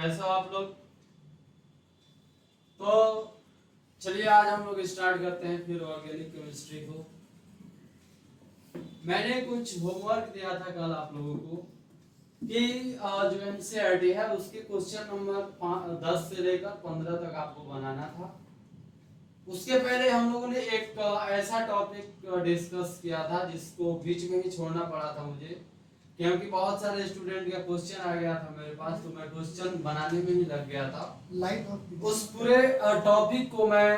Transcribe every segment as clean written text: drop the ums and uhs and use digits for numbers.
कैसे हो आप लोग? तो चलिए आज हम लोग स्टार्ट करते हैं फिर ऑर्गेनिक केमिस्ट्री को। मैंने कुछ होमवर्क दिया था कल आप लोगों को कि जो एनसीईआरटी है उसके क्वेश्चन नंबर 10 से लेकर 15 तक आपको बनाना था। उसके पहले हम लोगों ने एक ऐसा टॉपिक डिस्कस किया था जिसको बीच में ही छोड़ना पड़ा था मुझे, क्योंकि बहुत सारे स्टूडेंट का क्वेश्चन आ गया था मेरे पास, तो मैं क्वेश्चन बनाने में ही लग गया था। उस पूरे टॉपिक को मैं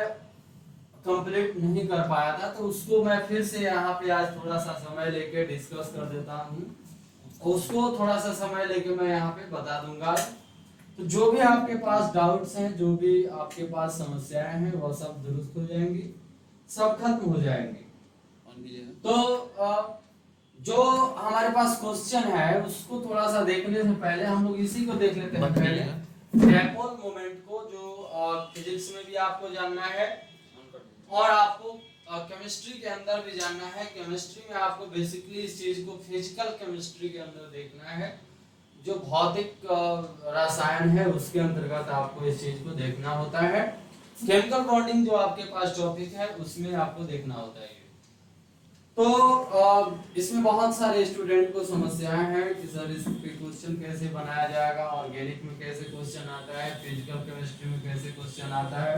कंप्लीट नहीं कर पाया था, तो उसको मैं फिर से यहाँ पे आज थोड़ा सा समय लेके डिस्कस कर देता हूँ। उसको थोड़ा सा समय लेके मैं यहाँ पे बता दूंगा। तो जो भी आपके पास डाउट्स हैं, जो भी आपके पास समस्याएं हैं, वो सब दुरुस्त हो जाएंगी, सब खत्म हो जाएंगी। तो जो हमारे पास क्वेश्चन है उसको थोड़ा सा देखने से पहले हम लोग इसी को देख लेते हैं। पहले डायपोल मोमेंट को, जो फिजिक्स में भी आपको जानना है और आपको केमिस्ट्री के अंदर भी जानना है। केमिस्ट्री में आपको बेसिकली इस चीज को फिजिकल केमिस्ट्री के अंदर देखना है, जो भौतिक रसायन है उसके अंतर्गत आपको इस चीज को देखना होता है। केमिकल बॉन्डिंग जो आपके पास टॉपिक है उसमें आपको देखना होता है। तो इसमें बहुत सारे स्टूडेंट को समस्याएं हैं कि सर इस पे क्वेश्चन कैसे बनाया जाएगा, ऑर्गेनिक में कैसे क्वेश्चन आता है, फिजिकल केमिस्ट्री में कैसे क्वेश्चन आता है।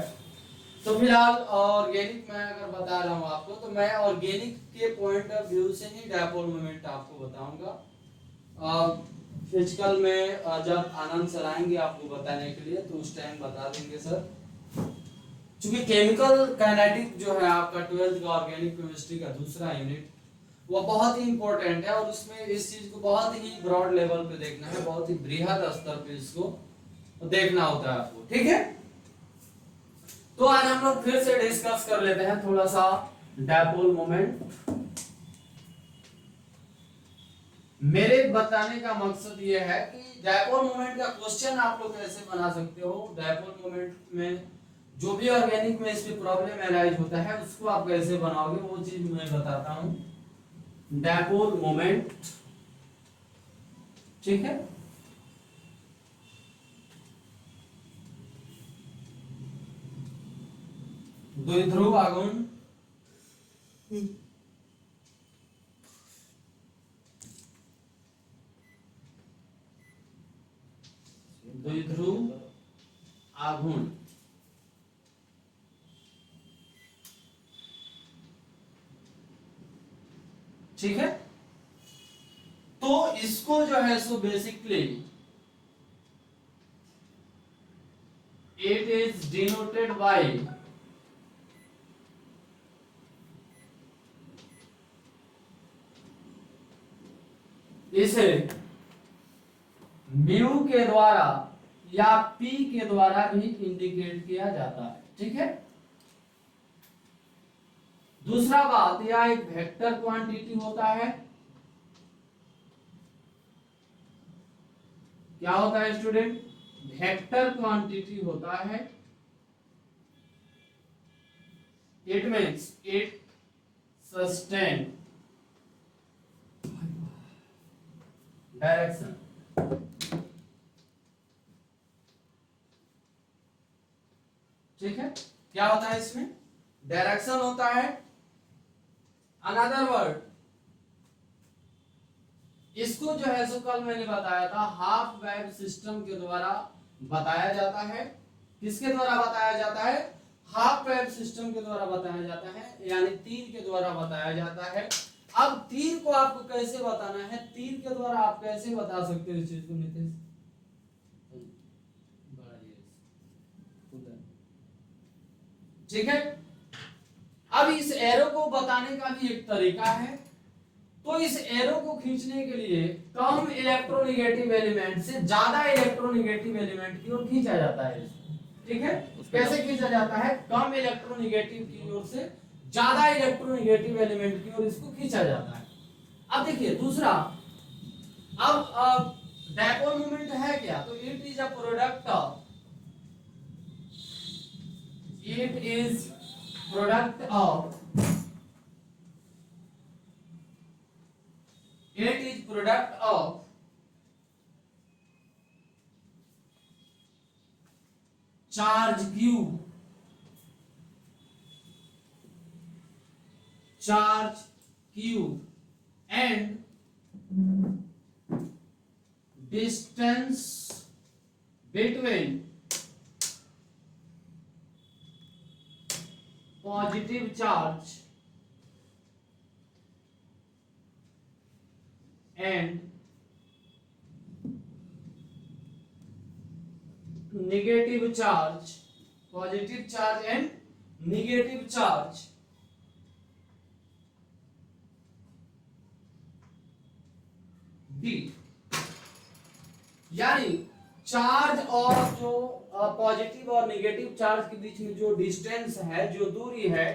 तो फिलहाल ऑर्गेनिक में अगर बता रहा हूँ आपको, तो मैं ऑर्गेनिक के पॉइंट ऑफ व्यू से ही डायपोल मोमेंट आपको बताऊंगा। फिजिकल में जब आनंद सर आएंगे आपको बताने के लिए, तो उस टाइम बता देंगे सर। चूंकि केमिकल काइनेटिक जो है आपका 12th का ऑर्गेनिक केमिस्ट्री का दूसरा यूनिट, वो बहुत ही इंपॉर्टेंट है और उसमें इस चीज को बहुत ही ब्रॉड लेवल पे देखना है, बहुत ही बृहद स्तर पे इसको देखना होता है आपको, ठीक है। तो आज हम लोग फिर से डिस्कस कर लेते हैं थोड़ा सा डायपोल मोमेंट। मेरे बताने का मकसद ये है कि डायपोल मोमेंट का क्वेश्चन आप लोग कैसे बना सकते हो। डायपोल मोमेंट में जो भी ऑर्गेनिक में इसमें प्रॉब्लम अराइज होता है उसको आप कैसे बनाओगे, वो चीज मैं बताता हूं। डायपोल मोमेंट, ठीक है। द्विध्रुव आघूर्ण, द्विध्रुव आघूर्ण, ठीक है। तो इसको जो है so basically it is denoted by इसे म्यू के द्वारा या पी के द्वारा भी इंडिकेट किया जाता है, ठीक है। दूसरा बात, यह एक वेक्टर क्वांटिटी होता है। क्या होता है स्टूडेंट? वेक्टर क्वांटिटी होता है। It means it sustain direction, ठीक है। क्या होता है इसमें? डायरेक्शन होता है। अनदर वर्ड, इसको जो है सो कल मैंने बताया था, हाफ वेव सिस्टम के द्वारा बताया जाता है। किसके द्वारा बताया जाता है? हाफ वेव सिस्टम के द्वारा बताया जाता है, यानी तीर के द्वारा बताया जाता है। अब तीर को आपको कैसे बताना है, तीर के द्वारा आप कैसे बता सकते हो इस चीज को नितेश? ठीक है। अब इस एरो को बताने का भी एक तरीका है। तो इस एरो को खींचने के लिए कम इलेक्ट्रोनेगेटिव एलिमेंट से ज्यादा इलेक्ट्रोनेगेटिव एलिमेंट की ओर खींचा जाता है, ठीक है। कैसे खींचा जाता है? कम इलेक्ट्रोनेगेटिव की ओर से ज्यादा इलेक्ट्रोनेगेटिव एलिमेंट की ओर इसको खींचा जाता है। अब देखिए दूसरा, अब डायपोल मोमेंट है क्या? तो it is a product of, it is product of, it is product of charge Q and distance between positive charge and negative charge, positive charge and negative charge D, यानी charge और जो positive और negative charge के बीच में जो distance है, जो दूरी है,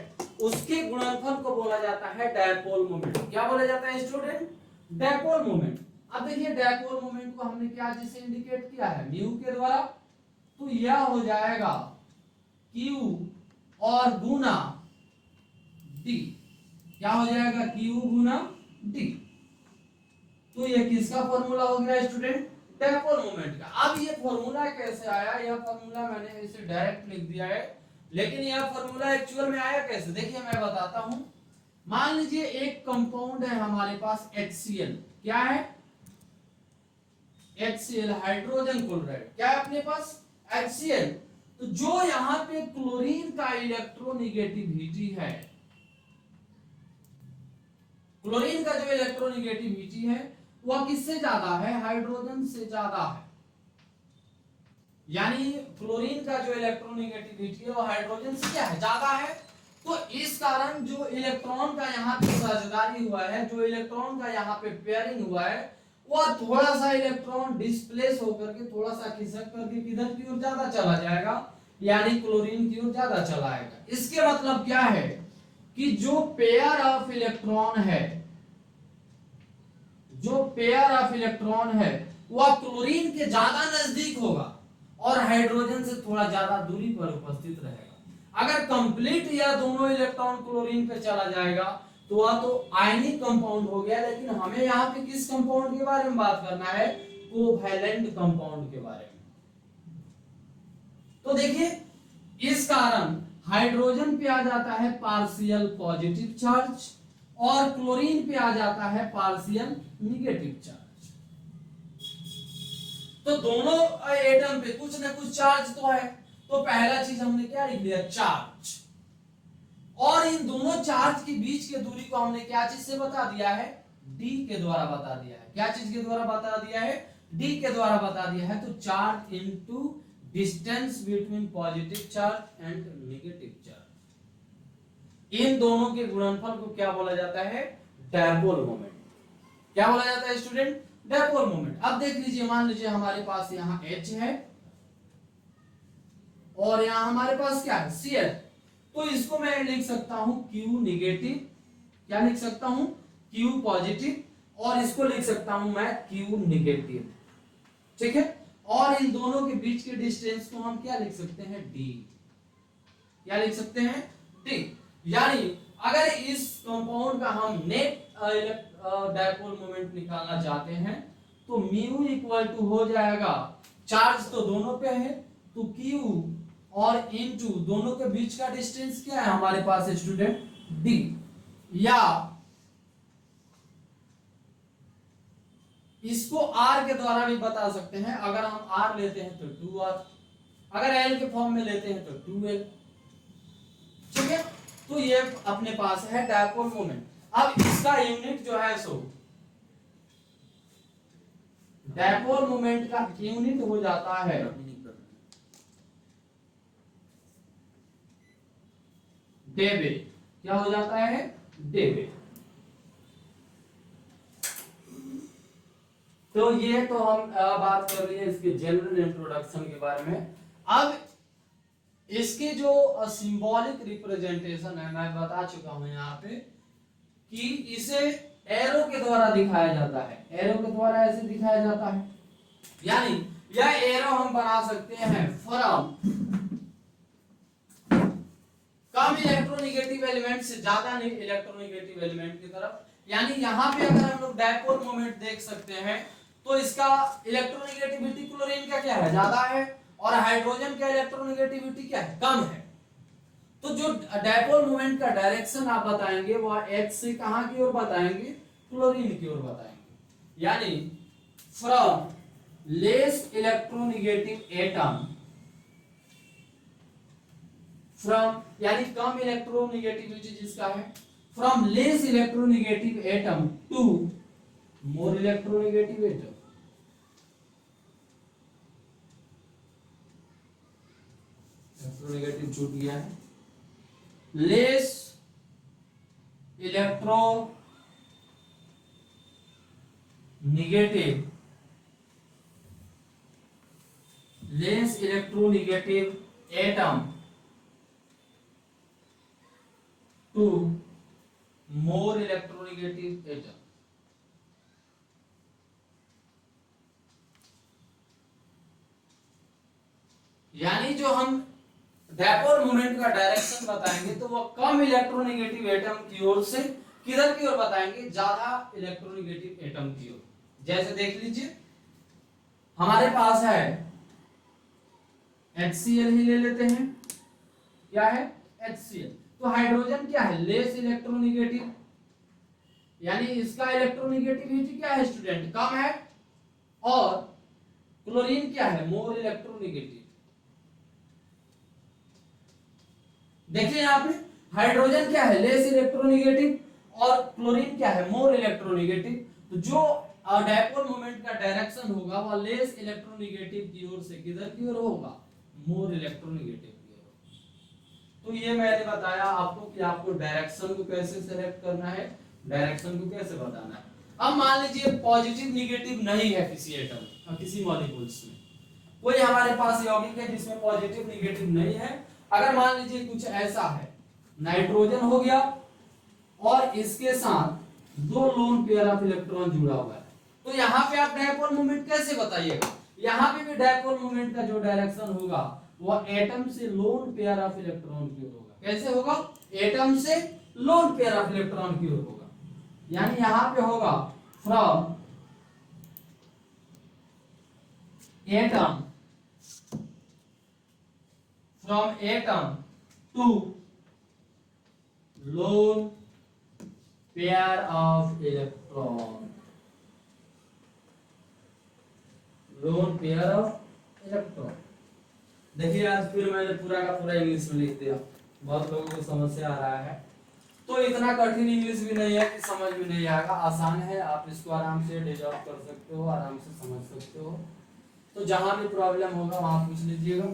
उसके गुणनफल को बोला जाता है डायपोल मोमेंट। क्या बोला जाता है स्टूडेंट? Dipole moment. अब देखिए डायपोल मोमेंट को हमने क्या जिसे इंडिकेट किया है म्यू के द्वारा, तो यह हो जाएगा Q और गुना D। क्या हो जाएगा? Q गुना D। तो ये किसका फॉर्मूला हो गया स्टूडेंट? डायपोल मोमेंट का। अब ये फॉर्मूला कैसे आया? यह फॉर्मूला मैंने इसे डायरेक्ट लिख दिया है, लेकिन यह फॉर्मूला एक्चुअल में आया कैसे? देखिए मैं बताता हूं। मान लीजिए एक कंपाउंड है हमारे पास HCl। क्या है? HCl, hydrogen chloride. क्या है अपने पास? HCl। तो जो यहाँ पे क्लोरीन का इलेक्ट्रोनेगेटिविटी है, क्लोरीन का जो इलेक्ट्रोनेगेटिविटी है वह किससे ज्यादा है? हाइड्रोजन से ज्यादा है। यानी क्लोरीन का जो इलेक्ट्रोनेगेटिविटी है वो हाइड्रोजन से क्या है? ज्यादा है। तो इस कारण जो इलेक्ट्रॉन का यहाँ पे साझेदारी हुआ है, जो इलेक्ट्रॉन का यहाँ पे पेयरिंग हुआ है, वह थोड़ा सा इलेक्ट्रॉन डिस्प्लेस होकर के थोड़ा सा खिसक करके किधर की ओर ज्यादा चला जाएगा, यानी क्लोरीन की ओर ज्यादा चला आएगा। इसके मतलब क्या है कि जो पेयर ऑफ इलेक्ट्रॉन है, जो पेयर ऑफ इलेक्ट्रॉन है वह क्लोरीन के ज्यादा नजदीक होगा और हाइड्रोजन से थोड़ा ज्यादा दूरी पर उपस्थित रहेगा। अगर कंप्लीट या दोनों इलेक्ट्रॉन क्लोरीन पे चला जाएगा तो वह तो आयनिक कंपाउंड हो गया, लेकिन हमें यहाँ पे किस कंपाउंड के बारे में बात करना है? कोवैलेंट कंपाउंड के बारे में। तो देखिए इस कारण हाइड्रोजन पे आ जाता है पार्शियल पॉजिटिव चार्ज और क्लोरीन पे आ जाता है पार्शियल नेगेटिव चार्ज। तो दोनों एटम पे कुछ ना कुछ चार्ज तो है, तो पहला चीज हमने क्या लिख दिया? चार्ज। और इन दोनों चार्ज के बीच के दूरी को हमने क्या चीज से बता दिया है? D के द्वारा बता दिया है। क्या चीज के द्वारा बता दिया है? D के द्वारा बता दिया है। तो charge into distance between positive charge and negative charge, इन दोनों के गुणनफल को क्या बोला जाता है? Dipole moment. क्या बोला जाता है स्टूडेंट? Dipole moment. अब देख लीजिए, मान लीजिए हमारे पास यहाँ H है और यहाँ हमारे पास क्या है? Cl। तो इसको मैं लिख सकता हूं Q नेगेटिव, क्या लिख सकता हूं? Q पॉजिटिव, और इसको लिख सकता हूं मैं Q नेगेटिव। ठीक है। और इन दोनों के बीच के डिस्टेंस को हम क्या लिख सकते हैं? D। क्या लिख सकते हैं? D। यानी अगर इस कंपाउंड का हम नेट डायपोल मोमेंट निकालना चाहते हैं तो म्यू इक्वल टू हो जाएगा, चार्ज तो दोनों पे है तो Q और इनटू दोनों के बीच का डिस्टेंस क्या है हमारे पास स्टूडेंट? D। या इसको R के द्वारा भी बता सकते हैं। अगर हम R लेते हैं तो 2R, अगर L के फॉर्म में लेते हैं तो 2L। ठीक है। तो ये अपने पास है डायपोल मोमेंट। अब इसका यूनिट जो है सो डायपोल मोमेंट का यूनिट हो जाता है डेबे। क्या हो जाता है? डेबे। तो ये तो हम बात कर रहे हैं इसके जनरल इंट्रोडक्शन के बारे में। अब इसके जो सिंबॉलिक रिप्रेजेंटेशन है मैं बता चुका हूं यहाँ पे कि इसे एरो के द्वारा दिखाया जाता है। एरो के द्वारा ऐसे दिखाया जाता है, यानी यह एरो हम बना सकते हैं फ्रॉम कम इलेक्ट्रोनेगेटिव एलिमेंट से ज्यादा इलेक्ट्रोनेगेटिव एलिमेंट की तरफ। यानी यहाँ पे अगर हम लोग डायपोल मोमेंट देख सकते हैं तो इसका इलेक्ट्रोनेगेटिविटी क्लोरीन का क्या है? ज्यादा है, और हाइड्रोजन का इलेक्ट्रोनेगेटिविटी क्या है, कम है। तो जो डायपोल मोमेंट का डायरेक्शन आप बताएंगे वह एक्स से कहां की ओर बताएंगे, क्लोरीन की ओर बताएंगे। यानी from less electronegative atom, from यानी कम इलेक्ट्रोनेगेटिविटी जिसका है, from less electronegative atom to more electronegative atom. Electronegative छूट गया है, less electronegative, less electronegative atom to more electronegative atom. यानी जो हम डायपोल मोमेंट का डायरेक्शन बताएंगे तो वो कम इलेक्ट्रोनेगेटिव एटम की ओर से किधर की ओर बताएंगे, ज्यादा इलेक्ट्रोनेगेटिव एटम की ओर। जैसे देख लीजिए हमारे पास है HCl ही ले लेते हैं, क्या है HCl। तो हाइड्रोजन क्या है, लेस इलेक्ट्रोनेगेटिव, यानी इसका इलेक्ट्रोनेगेटिविटी क्या है स्टूडेंट, कम है। और क्लोरीन क्या है, मोर इलेक्ट्रोनेगेटिव। देखिए यहाँ पे हाइड्रोजन क्या है, लेस इलेक्ट्रोनेगेटिव, और क्लोरीन क्या है, मोर इलेक्ट्रोनेगेटिव। तो जो डायपोल मोमेंट का डायरेक्शन होगा वह लेस इलेक्ट्रोनेगेटिव की ओर से किधर की ओर होगा, मोर इलेक्ट्रोनेगेटिव की ओर। तो ये मैंने बताया आपको कि आपको डायरेक्शन को कैसे सेलेक्ट करना है, डायरेक्शन को कैसे बताना है। अब मान लीजिए पॉजिटिव निगेटिव नहीं है किसी एटम, किसी मॉलिक्यूल्स में, कोई हमारे पास यौगिक है जिसमें पॉजिटिव निगेटिव नहीं है। अगर मान लीजिए कुछ ऐसा है, नाइट्रोजन हो गया और इसके साथ दो लोन पेयर ऑफ इलेक्ट्रॉन जुड़ा हुआ है, तो यहाँ पे आप डायपोल मोमेंट कैसे बताइएगा। यहाँ पे भी डायपोल मोमेंट का जो डायरेक्शन होगा वह एटम से लोन पेयर ऑफ इलेक्ट्रॉन की ओर होगा। कैसे होगा, एटम से लोन पेयर ऑफ इलेक्ट्रॉन की ओर होगा। यानी यहाँ पे होगा from atom, from atom to lone pair of electron, lone pair of electron। देखिए आज फिर मैंने पूरा का पूरा इंग्लिश में लिख दिया, बहुत लोगों को समस्या आ रहा है। तो इतना कठिन इंग्लिश भी नहीं है कि समझ में नहीं आएगा, आसान है, आप इसको आराम से डिजॉल्व कर सकते हो, आराम से समझ सकते हो। तो जहां भी प्रॉब्लम होगा वहां पूछ लीजिएगा।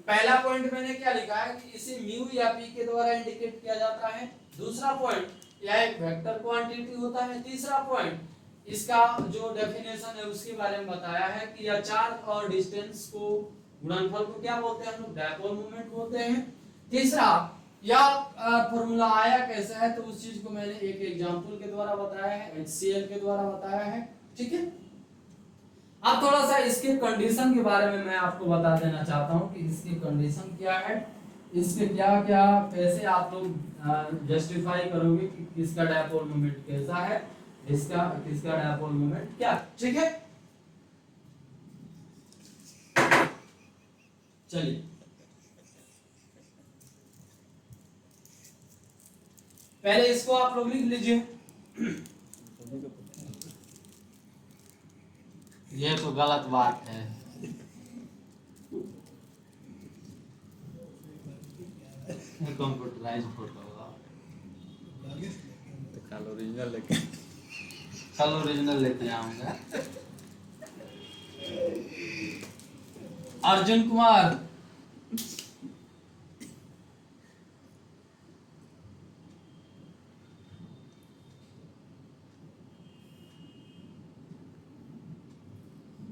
पहला पॉइंट मैंने क्या लिखा है कि इसे म्यू या पी के द्वारा इंडिकेट किया जाता है। दूसरा पॉइंट यह एक वेक्टर क्वांटिटी होता है। तीसरा पॉइंट इसका जो डेफिनेशन है उसके बारे में बताया है कि यह चार्ज और डिस्टेंस को, गुणनफल को क्या बोलते हैं हम लोग, डायपोल मोमेंट बोलते हैं। तीसरा यह फॉर्मूला आया कैसा है, तो उस चीज को मैंने एक एग्जांपल के द्वारा बताया है, HCl के द्वारा बताया है। ठीक है, अब थोड़ा सा इसके कंडीशन के बारे में मैं आपको बता देना चाहता हूं कि इसकी कंडीशन क्या है, इसके क्या क्या, कैसे आप लोग जस्टिफाई करोगे कि किसका डायपोल मोमेंट कैसा है, इसका किसका डायपोल मोमेंट क्या। ठीक है, चलिए पहले इसको आप लोग लिख लीजिए। ये तो गलत बात है, कंप्यूटराइज फोटो कल ओरिजिनल लेके, कल ओरिजिनल लेते आऊंगा। अर्जुन कुमार,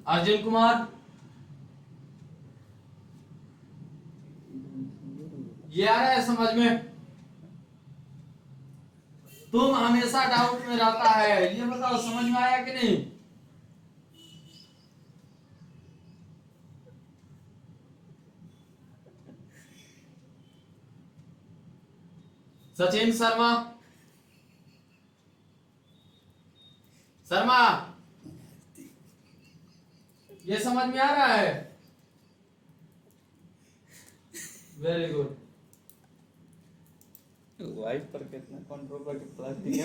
अर्जुन कुमार, ये आ रहा है समझ में, तुम हमेशा डाउट में रहता है, ये बताओ समझ में आया कि नहीं। सचिन शर्मा, शर्मा ये समझ में आ रहा है। Very good. वाइट पर कितना कंट्रोल करके प्लास्टिक में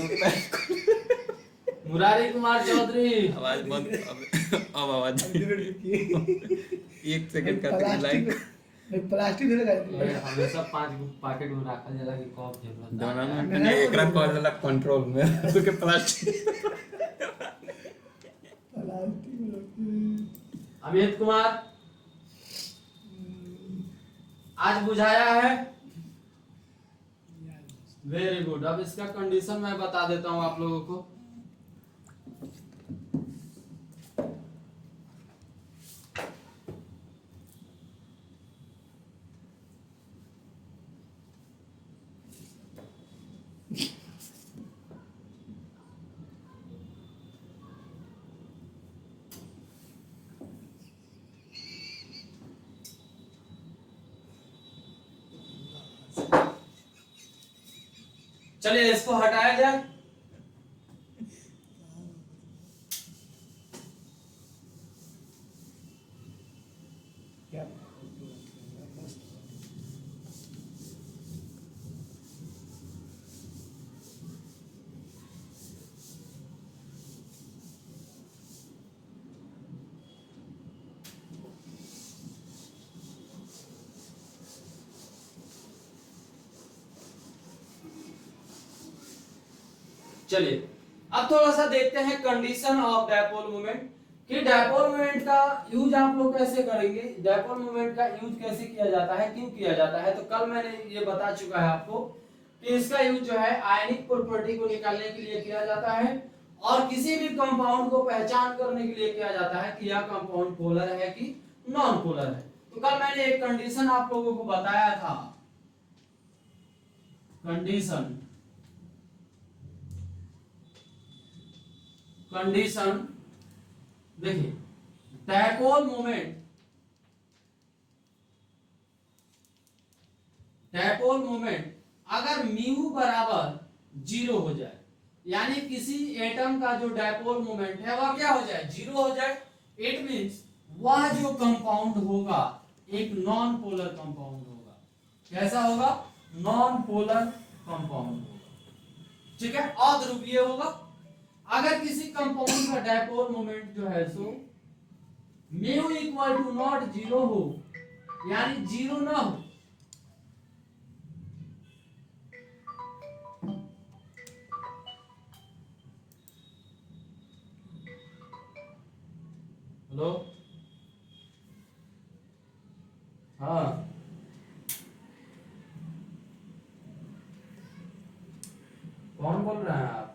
मुरारी कुमार चौधरी। आवाज बंद। अब आवाज 1 सेकंड का लाइक प्लास्टिक धरे ये हमेशा 5 पैकेट में रखा जाला कि कब जरूरत दोनों है। में मैंने एकरा कॉल वाला कंट्रोल में तो के प्लास्टिक अमित कुमार आज बुझाया है। Very good. अब इसका कंडीशन मैं बता देता हूं आप लोगों को। चलिए इसको हटाया जाए। चलिए अब थोड़ा सा देखते हैं कंडीशन ऑफ डायपोल मोमेंट कि डायपोल मोमेंट का यूज आप लोग कैसे करेंगे, डायपोल मोमेंट का यूज कैसे किया जाता है, क्यों किया जाता है। तो कल मैंने ये बता चुका है आपको कि इसका यूज जो है आयनिक प्रॉपर्टी को निकालने के लिए किया जाता है और किसी भी कंपाउंड को पहचान करने के लिए किया जाता है कि यह कंपाउंड पोलर है कि नॉन पोलर है। तो कल मैंने एक कंडीशन आप लोगों को बताया था। कंडीशन देखिए, डायपोल मोमेंट अगर म्यू बराबर 0 हो जाए, यानी किसी एटम का जो डायपोल मोमेंट है वह क्या हो जाए, 0 हो जाए, इट मींस वह जो कंपाउंड होगा एक नॉन पोलर कंपाउंड होगा। कैसा होगा, नॉन पोलर कंपाउंड होगा। ठीक है, अध्रुवीय होगा। अगर किसी कंपाउंड का डायपोल मोमेंट जो है सो म्यू इक्वल टू नॉट 0 हो, यानी 0 ना हो, हेलो, हाँ कौन बोल रहे हैं आप,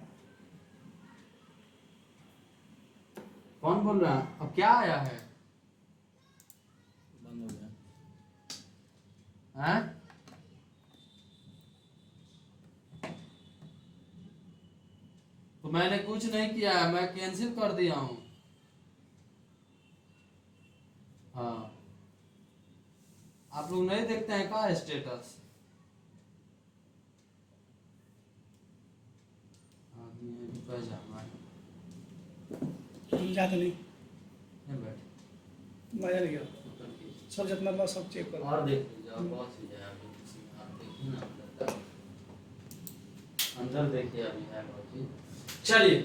कौन बोल रहे हैं, अब क्या आया है, बंद हो गया हैं? तो मैंने कुछ नहीं किया है, मैं कैंसिल कर दिया हूं। हाँ, आप लोग नहीं देखते हैं का स्टेटस, पजामा जाते नहीं बैठ मजा नहीं गया सब जितना बा सब चेक करो और देख लीजिए, और बहुत चीजें हैं, आप देखिए ना अंदर तक, अंदर देखिए अभी है बहुत चीज। चलिए,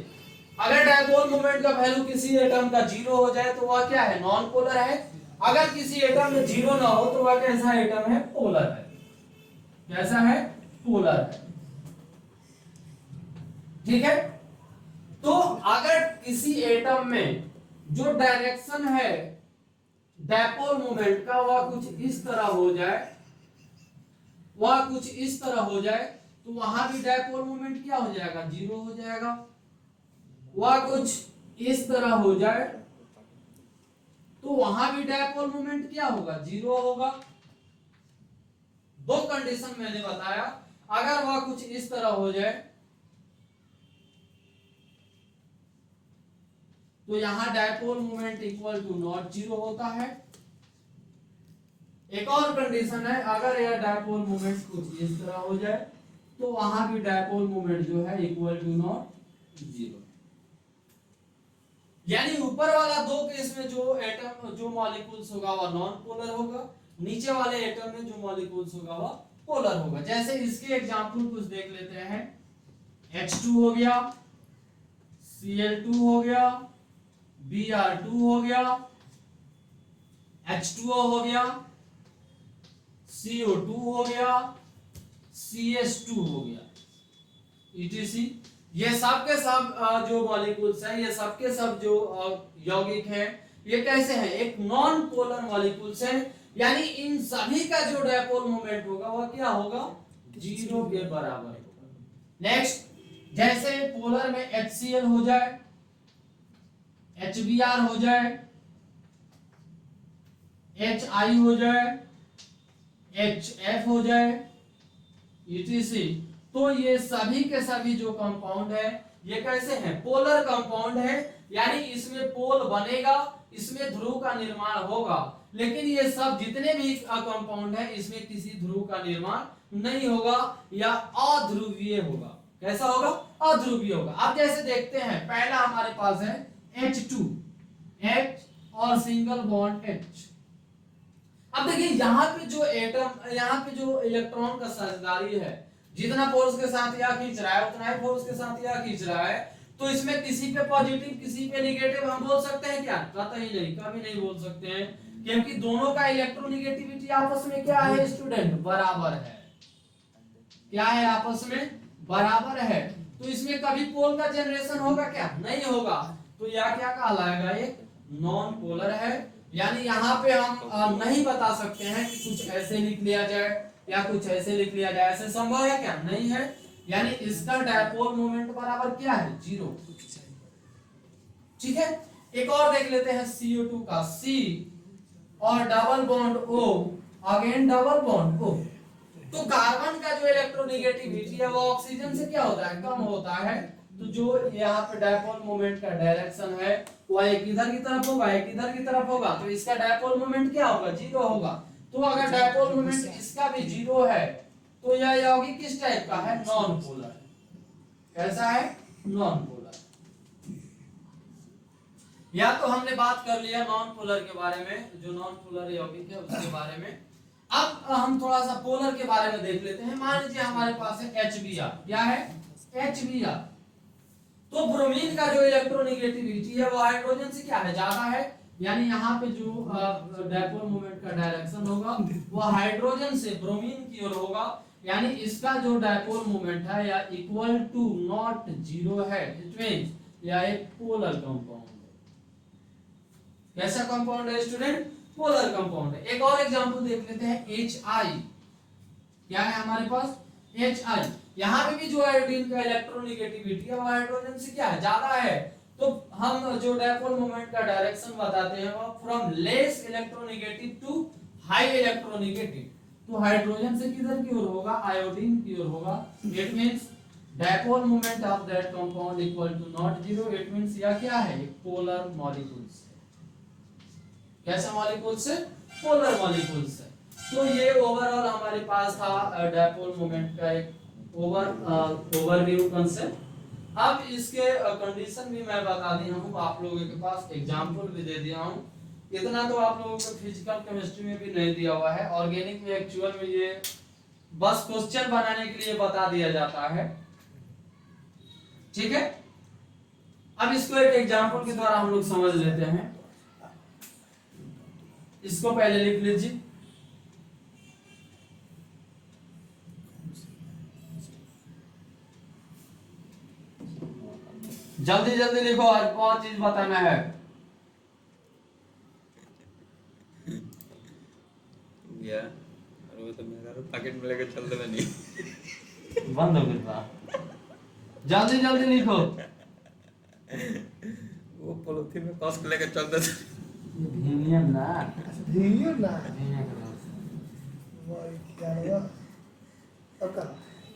अगर डायपोल मोमेंट का वैल्यू किसी एटम का 0 हो जाए तो वह क्या है, नॉन पोलर है। अगर किसी एटम में 0 ना हो तो वह कैसा एटम है, पोलर है। कैसा है, पोलर है। ठीक है, तो अगर किसी एटम में जो डायरेक्शन है डायपोल मोमेंट का वह कुछ इस तरह हो जाए, वह कुछ इस तरह हो जाए, तो वहां भी डायपोल मोमेंट क्या हो जाएगा, 0 हो जाएगा। वह कुछ इस तरह हो जाए तो वहां भी डायपोल मोमेंट क्या होगा, 0 होगा। दो कंडीशन मैंने बताया, अगर वह कुछ इस तरह हो जाए तो यहां dipole moment equal to not 0 होता है। एक और कंडीशन है, अगर यह डायपोल मोमेंट कुछ इस तरह हो जाए तो वहां भी डायपोल मोमेंट जो है इक्वल टू नॉट 0। यानी ऊपर वाला दो केस में जो एटम जो मॉलिक्यूल्स होगा वह नॉन पोलर होगा, नीचे वाले एटम में जो मॉलिक्यूल्स होगा वो पोलर होगा। जैसे इसके एग्जांपल कुछ देख लेते हैं। H2 हो गया, Cl2 हो गया, Br2 हो गया, H2O हो गया, CO2 हो गया, CH2 हो गया, etc। ये सब के सब जो मॉलिक्यूल्स हैं, ये सब के सब जो यौगिक हैं, ये कैसे हैं? एक नॉन पोलर मॉलिक्यूल्स हैं, यानी इन सभी का जो डायपोल मोमेंट होगा वह क्या होगा? 0 के बराबर होगा। नेक्स्ट, जैसे पोलर में HCl हो जाए, HBr हो जाए, HI हो जाए, HF हो जाए, etc। तो ये सभी के सभी जो कंपाउंड है ये कैसे हैं? पोलर कंपाउंड है, यानी इसमें पोल बनेगा, इसमें ध्रुव का निर्माण होगा। लेकिन ये सब जितने भी कंपाउंड है इसमें किसी ध्रुव का निर्माण नहीं होगा या अध्रुवीय होगा। कैसा होगा? अध्रुवीय होगा। अब जैसे देखते हैं, पहला हमारे पास है H2, H और सिंगल बॉन्ड H। अब देखिए यहाँ पे जो एटम, यहाँ पे जो इलेक्ट्रॉन का साझेदारी है, जितना फोर्स के साथ यह खींच रहा है उतना ही फोर्स के साथ यह खींच रहा है, तो इसमें किसी पे पॉजिटिव किसी पे नेगेटिव हम बोल सकते हैं क्या? कतई नहीं, कभी नहीं बोल सकते हैं, क्योंकि दोनों का इलेक्ट्रोनेगेटिविटी आपस में क्या है स्टूडेंट? बराबर है। क्या है? आपस में बराबर है। तो इसमें कभी पोल का जनरेशन होगा क्या? नहीं होगा। तो यह क्या कहलाएगा? एक नॉन पोलर है। यानी यहाँ पे हम नहीं बता सकते हैं कि कुछ ऐसे लिख लिया जाए या कुछ ऐसे लिख लिया जाए, ऐसे संभव है क्या? नहीं है। यानी इसका डायपोल मोमेंट बराबर क्या है? 0। ठीक है। एक और देख लेते हैं CO2 का, C और double bond O, again double bond O। तो कार्बन का जो इलेक्ट्रोनेगेटिविटी है वो ऑक्सीजन से क्या होता है? कम होता है। तो जो यहाँ पे डायपोल मोमेंट का डायरेक्शन है वह एक इधर की तरफ होगा, एक इधर की तरफ होगा, तो इसका डायपोल मोमेंट क्या होगा? 0 होगा। तो अगर डायपोल मोमेंट इसका भी 0 है तो यह यौगिक किस टाइप का है? Non polar. कैसा है? Non polar. या तो हमने बात कर लिया नॉन पोलर के बारे में, जो नॉन पोलर यौगिक है उसके बारे में। अब हम थोड़ा सा पोलर के बारे में देख लेते हैं। मान लीजिए हमारे पास है HBr। क्या है? HBr। तो ब्रोमीन का जो इलेक्ट्रोनेगेटिविटी है वो हाइड्रोजन से क्या है? ज्यादा है। यानी यहाँ पे जो डायपोल मोमेंट का डायरेक्शन होगा वो हाइड्रोजन से ब्रोमीन की ओर होगा। यानी इसका जो डायपोल मोमेंट है या इक्वल टू नॉट 0 है। इट मींस यह एक पोलर कंपाउंड है। कैसा कंपाउंड है स्टूडेंट? पोलर कंपाउंड है। एक और एग्जांपल देख लेते हैं, HI। क्या है हमारे पास? HI। यहाँ पे भी जो आयोडीन का इलेक्ट्रोनेगेटिविटी है वो हाइड्रोजन से क्या है? ज्यादा है। तो हम जो डायपोल मोमेंट का डायरेक्शन बताते हैं वो from less electronegative to high electronegative. तो हाइड्रोजन से किधर की ओर होगा? आयोडीन की ओर होगा। It means dipole moment of that compound equal to not 0। It means यह क्या है? एक पोलर मॉलिक्यूल्स। कैसा मॉलिक्यूल्स है? पोलर मॉलिक्यूल्स है। तो ये ओवरऑल हमारे पास था डायपोल मोमेंट का एक ओवरव्यू कांसेप्ट। अब इसके कंडीशन भी मैं बता दिया हूँ आप लोगों के पास, एग्जांपल भी दे दिया हूँ। इतना तो आप लोगों को फिजिकल केमिस्ट्री में भी नहीं दिया हुआ है। ऑर्गेनिक में एक्चुअल में ये बस क्वेश्चन बनाने के लिए बता दिया जाता है। ठीक है। अब इसको एक एग्जांपल के द्वारा हम लोग समझ लेते हैं। इसको पहले लिख लीजिए। जल्दी जल्दी लिखो, आज 5 चीज बताना है। गया और वो तो मेरा पैकेट में लेकर चल दे नहीं। बंद हो गया। जल्दी जल्दी लिखो। वो पॉलिथीन में कस के लेकर चल दे। हिमियन ना, हिमियन ना। हिमियन क्या हुआ? अब का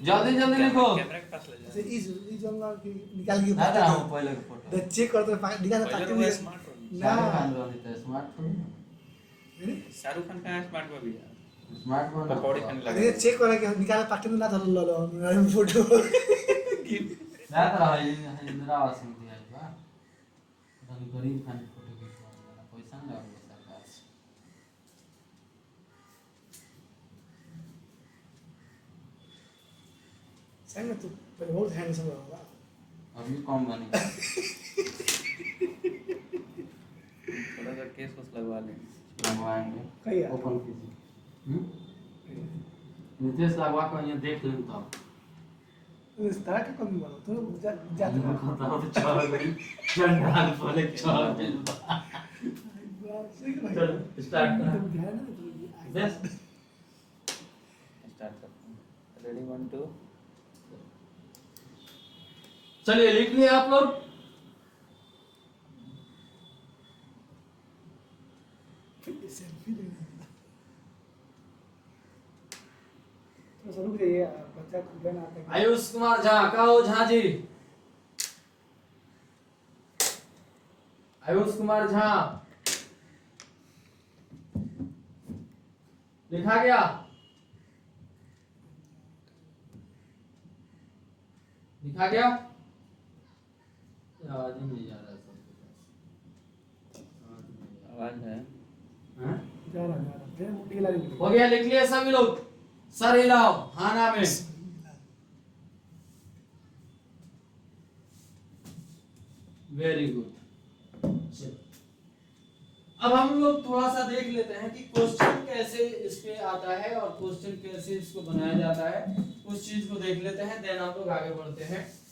जल्दी जल्दी लिखो। कैमरा के पास ले जा। ऐसे इस जंगल की निकाल के दादा हम पहले के फोटो द चेक करते निकाल पहले के तो स्मार्टफोन। ना शाहरुख खान वाली तो स्मार्टफोन। शाहरुख खान का स्मार्टफोन भी है। स्मार्टफोन पकौड़े खाने लगा। अरे चेक करे के निकाल पाके ना धर लो फोटो। दादा इंदिरा आवास में दिया था। तो गरीब खान फोटो खींचवाने वाला पैसा ना लगा सरकार से। सही में तू बहुत हैंडसम होगा। अभी कौन बनेगा? थोड़ा सा केस उस लगवा लेंगे। लगवाएंगे। कहीं ओपन कीजिए। नितेश लगवा कर ये देख लें तो इस तरह का कमी बोलो तो जाते मैं कहता हूँ तो चल गई चंडाल बोले चल दिल चल स्टार्ट कर बस स्टार्ट करते हैं। रेडी 1 2 चलिए लिख लिए आप लोग। सेल्फी लेना तो रुक जाइए, बच्चा खुद ना आता है। आयुष कुमार झा कहो झा जी। आयुष कुमार झा लिखा गया? लिखा गया? आवाज ही नहीं जा रहा सबके पास। आवाज है। हाँ? जा रहा फिर मुट्ठी लगी। हो गया? लिख लिए सभी लोग? सर हिलाओ हाँ ना में। Very good. अब हम लोग थोड़ा सा देख लेते हैं कि क्वेश्चन कैसे इस पे आता है और क्वेश्चन कैसे इसको बनाया जाता है। उस चीज को देख लेते हैं, देन हम लोग आगे बढ़ते हैं।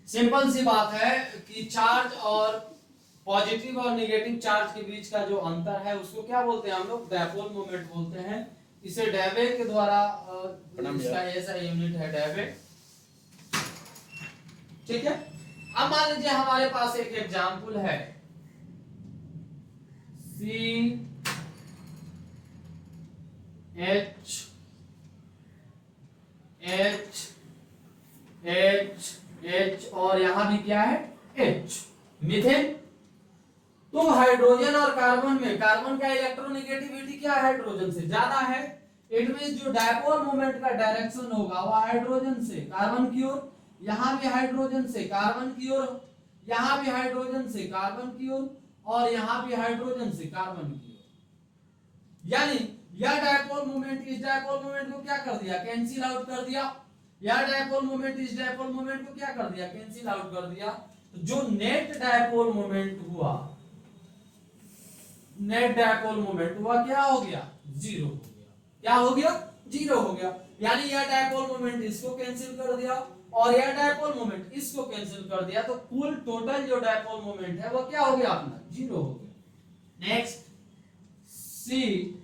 सिंपल सी बात है कि चार्ज और पॉजिटिव और नेगेटिव चार्ज के बीच का जो अंतर है उसको क्या बोलते हैं हम लोग? डायपोल मोमेंट बोलते हैं। इसे डैवे के द्वारा इसका ऐसा यूनिट है डैवे। ठीक है। अब मान लीजिए हमारे पास एक एग्जांपल है C H H H H और यहां भी क्या है? H methane. तो हाइड्रोजन और कार्बन में कार्बन का इलेक्ट्रोनेगेटिविटी क्या है? हाइड्रोजन से ज्यादा है। इट मींस जो डायपोल मोमेंट का डायरेक्शन होगा वो हाइड्रोजन से कार्बन की ओर, यहां भी हाइड्रोजन से कार्बन की ओर, यहां भी हाइड्रोजन से कार्बन की ओर और यहां भी हाइड्रोजन से कार्बन की ओर। यानी यह डायपोल मोमेंट इस डायपोल मोमेंट को क्या कर दिया? कैंसिल आउट कर दिया। यह डायपोल मोमेंट इस डायपोल मोमेंट को क्या कर दिया? कैंसिल आउट कर दिया। तो जो नेट डायपोल मोमेंट हुआ, नेट डायपोल मोमेंट हुआ क्या हो गया? जीरो हो गया। क्या हो गया? जीरो हो गया। यानी यह डायपोल मोमेंट इसको कैंसिल कर दिया और यह डायपोल मोमेंट इसको कैंसिल कर दिया, तो कुल टोटल जो डायपोल मोमेंट है वो क्या हो गया? अपना जीरो हो गया। नेक्स्ट सी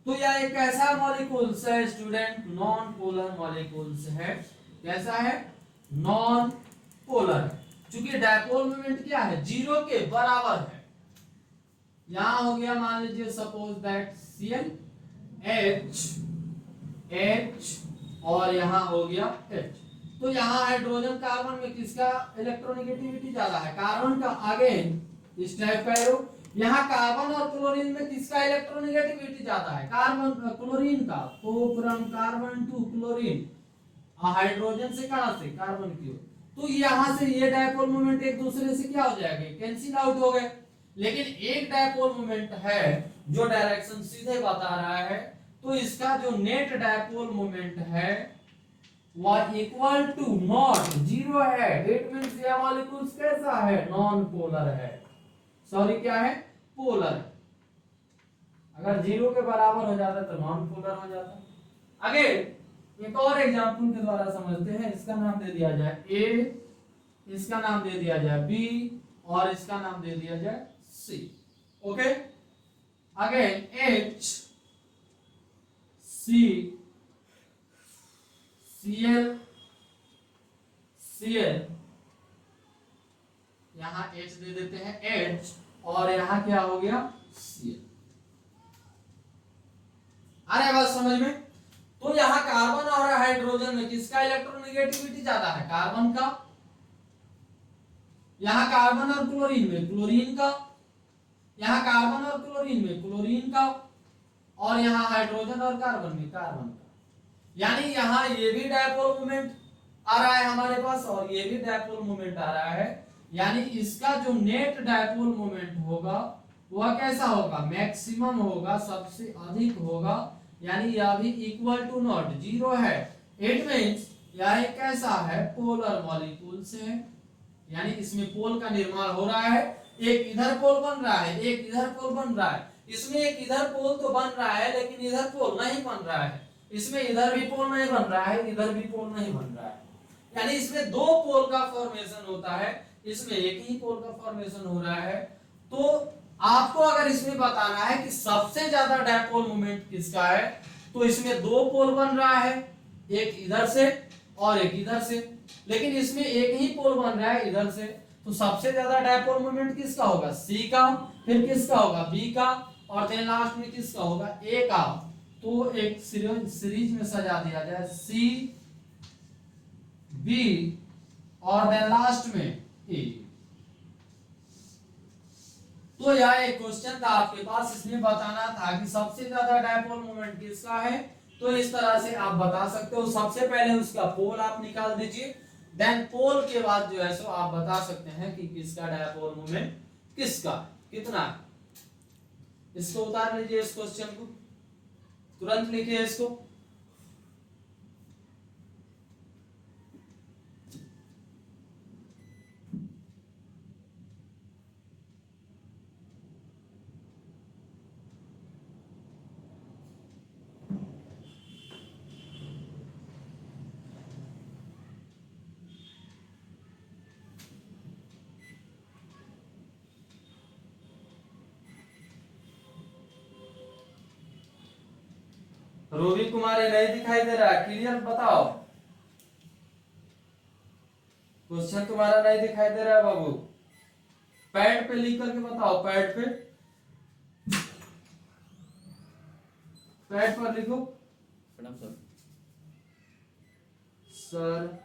तो यह एक कैसा मॉलिक्यूल्स है स्टूडेंट? नॉन पोलर मॉलिक्यूल्स है। कैसा है? नॉन पोलर है। चूंकि डायपोल मोमेंट क्या है? जीरो के बराबर है। यहां हो गया मान लीजिए सपोज दैट Cl H और यहां हो गया H। तो यहां हाइड्रोजन कार्बन में किसका इलेक्ट्रोनेगेटिविटी ज्यादा है? कार्बन का। आगे इस टाइप का एरो। यहाँ कार्बन और क्लोरीन में किसका इलेक्ट्रोनेगेटिविटी ज्यादा है? कार्बन क्लोरीन का। तो from carbon to chlorine hydrogen से कहां से? कार्बन की ओर। तो यहां से ये डायपोल मोमेंट एक दूसरे से क्या हो जाएंगे? कैंसिल आउट हो गए। लेकिन एक डायपोल मोमेंट है जो डायरेक्शन सीधे बता रहा है, तो इसका जो नेट डायपोल मोमेंट है वह इक्वल टू नॉट जीरो है। इट मींस यह मॉलिक्यूल्स कैसा है? नॉन पोलर है। सॉरी क्या है? पोलर। अगर जीरो के बराबर हो जाता तो नॉन पोलर हो जाता। आगे एक और एग्जांपल के द्वारा समझते हैं। इसका नाम दे दिया जाए A, इसका नाम दे दिया जाए B और इसका नाम दे दिया जाए C। Okay. Again H C Cl Cl यहां H दे देते हैं H और यहां क्या हो गया? Cl। अरे बात समझ में? तो यहां कार्बन और हाइड्रोजन में किसका इलेक्ट्रोनेगेटिविटी ज्यादा है? कार्बन का। यहां कार्बन और क्लोरीन में क्लोरीन का। यहां कार्बन और क्लोरीन में क्लोरीन का और यहां हाइड्रोजन और कार्बन में कार्बन का। यानी यहां ये भी डायपोल मोमेंट आ रहा है हमारे पास और ये भी डायपोल मोमेंट आ रहा है, यानी इसका जो नेट डायपोल मोमेंट होगा वह कैसा होगा, मैक्सिमम होगा, सबसे अधिक होगा, यानी यह भी इक्वल टू नॉट जीरो है। इट मींस यह एक कैसा है, पोलर मॉलिक्यूल से है, यानी इसमें पोल का निर्माण हो रहा है, एक इधर पोल बन रहा है, एक इधर पोल बन रहा है। इसमें एक इधर पोल तो बन रहा है लेकिन इधर पोल नहीं बन रहा है, इसमें इधर भी पोल नहीं बन रहा है, इधर भी पोल नहीं बन रहा है, यानी इसमें दो पोल का फॉर्मेशन होता है, इसमें एक ही पोल का फॉर्मेशन हो रहा है। तो आपको अगर इसमें बताना है कि सबसे ज्यादा डायपोल मोमेंट किसका है, तो इसमें दो पोल बन रहा है, एक इधर से और एक इधर से, लेकिन इसमें एक ही पोल बन रहा है इधर से, तो सबसे ज्यादा डायपोल मोमेंट किसका होगा, सी का, फिर किसका होगा, बी का, और देन लास्ट में किसका होगा, ए का। तो एक सीरीज में सजा दिया जाए, सी बी और देन लास्ट में ए। तो यह एक क्वेश्चन था आपके पास, इसमें बताना था कि सबसे ज्यादा डायपोल मोमेंट किसका है। तो इस तरह से आप बता सकते हो, सबसे पहले उसका पोल आप निकाल दीजिए, देन पोल के बाद जो है सो आप बता सकते हैं कि किसका डायपोल मोमेंट किसका कितना है। इसको उतार लीजिए, इस क्वेश्चन को तुरंत लिखिए इसको। रूबी कुमारी नहीं दिखाई दे रहा, क्लियर बताओ, क्वेश्चन तुम्हारा नहीं दिखाई दे रहा है बाबू, पैड पे लिख करके बताओ, पैड पे, पैड पर लिखो। प्रणाम सर। सर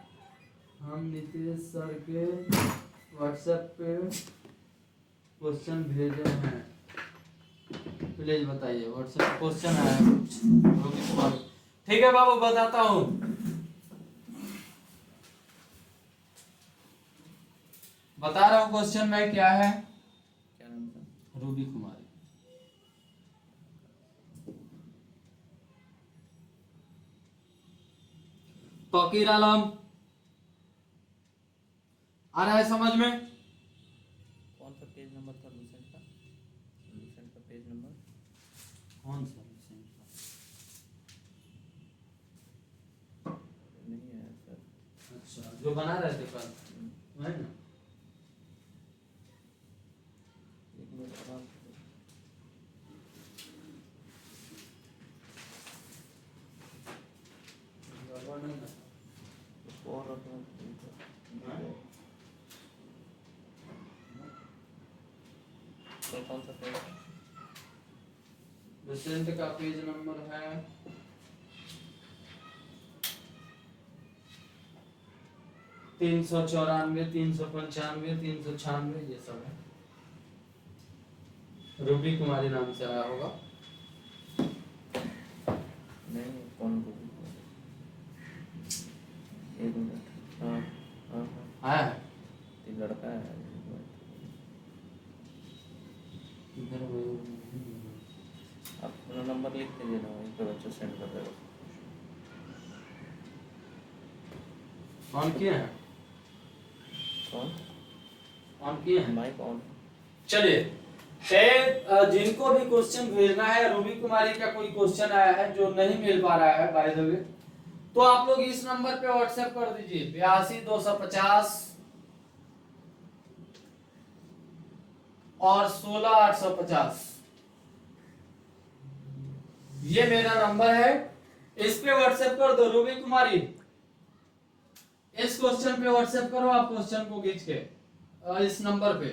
हम नीतीश सर के व्हाट्सएप पे क्वेश्चन भेजे हैं, प्लीज बताइए, व्हाट्सएप क्वेश्चन आया है कुछ। ठीक है बाबू, बताता हूँ। बता रहा हूँ क्वेश्चन में क्या है। क्या नाम था? रूबी कुमारी। तौकीर आलम, आ रहा है समझ में? कौन सा पेज नंबर था लूसेंट का? लूसेंट का पेज नंबर कौन सा? नहीं है सर। अच्छा, जो बना रहे थे कल है ना? एक मिनट आराम से। गड़बड़ नहीं ना? उसको और रखना। तो कौन सा पेज है? लूसेंट का पेज नंबर है 394, 395, 396, ये सब है। रूबी कुमारी नाम से आया होगा। नहीं, कौन को? एक मिनट। हाँ हाँ हाँ, आया है ये लड़का है। इधर आप अपना नंबर लिख दीजिए ना, वहीं पे बच्चा सेंड कर देगा। ऑन किए हैं? कौन? ऑन किए हैं? Mic on. चलिए, जिनको भी क्वेश्चन भेजना है, रूबी कुमारी का कोई क्वेश्चन आया है जो नहीं मिल पा रहा है बाय द वे, तो आप लोग इस नंबर पे व्हाट्सएप कर दीजिए 82 250 और 16 850। ये मेरा नंबर है, इस पे व्हाट्सएप कर दो रूबी कुमारी। इस क्वेश्चन पे व्हाट्सएप करो आप, क्वेश्चन को खींच के इस नंबर पे।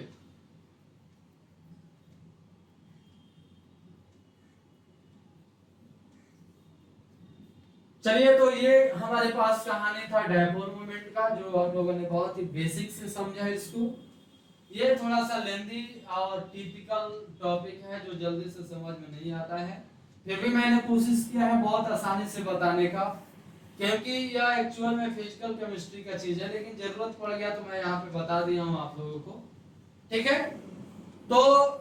चलिए, तो ये हमारे पास कहानी था डायपोल मोमेंट का, जो आप लोगों ने बहुत ही बेसिक से समझा है इसको। ये थोड़ा सा लेंदी और टिपिकल टॉपिक है जो जल्दी से समझ में नहीं आता है, फिर भी मैंने कोशिश किया है बहुत आसानी से बताने का। क्योंकि यह एक्चुअल में फिजिकल केमिस्ट्री का चीज है, लेकिन जरूरत पड़ गया तो मैं यहाँ पे बता दिया हूँ आप लोगों को। ठीक है, तो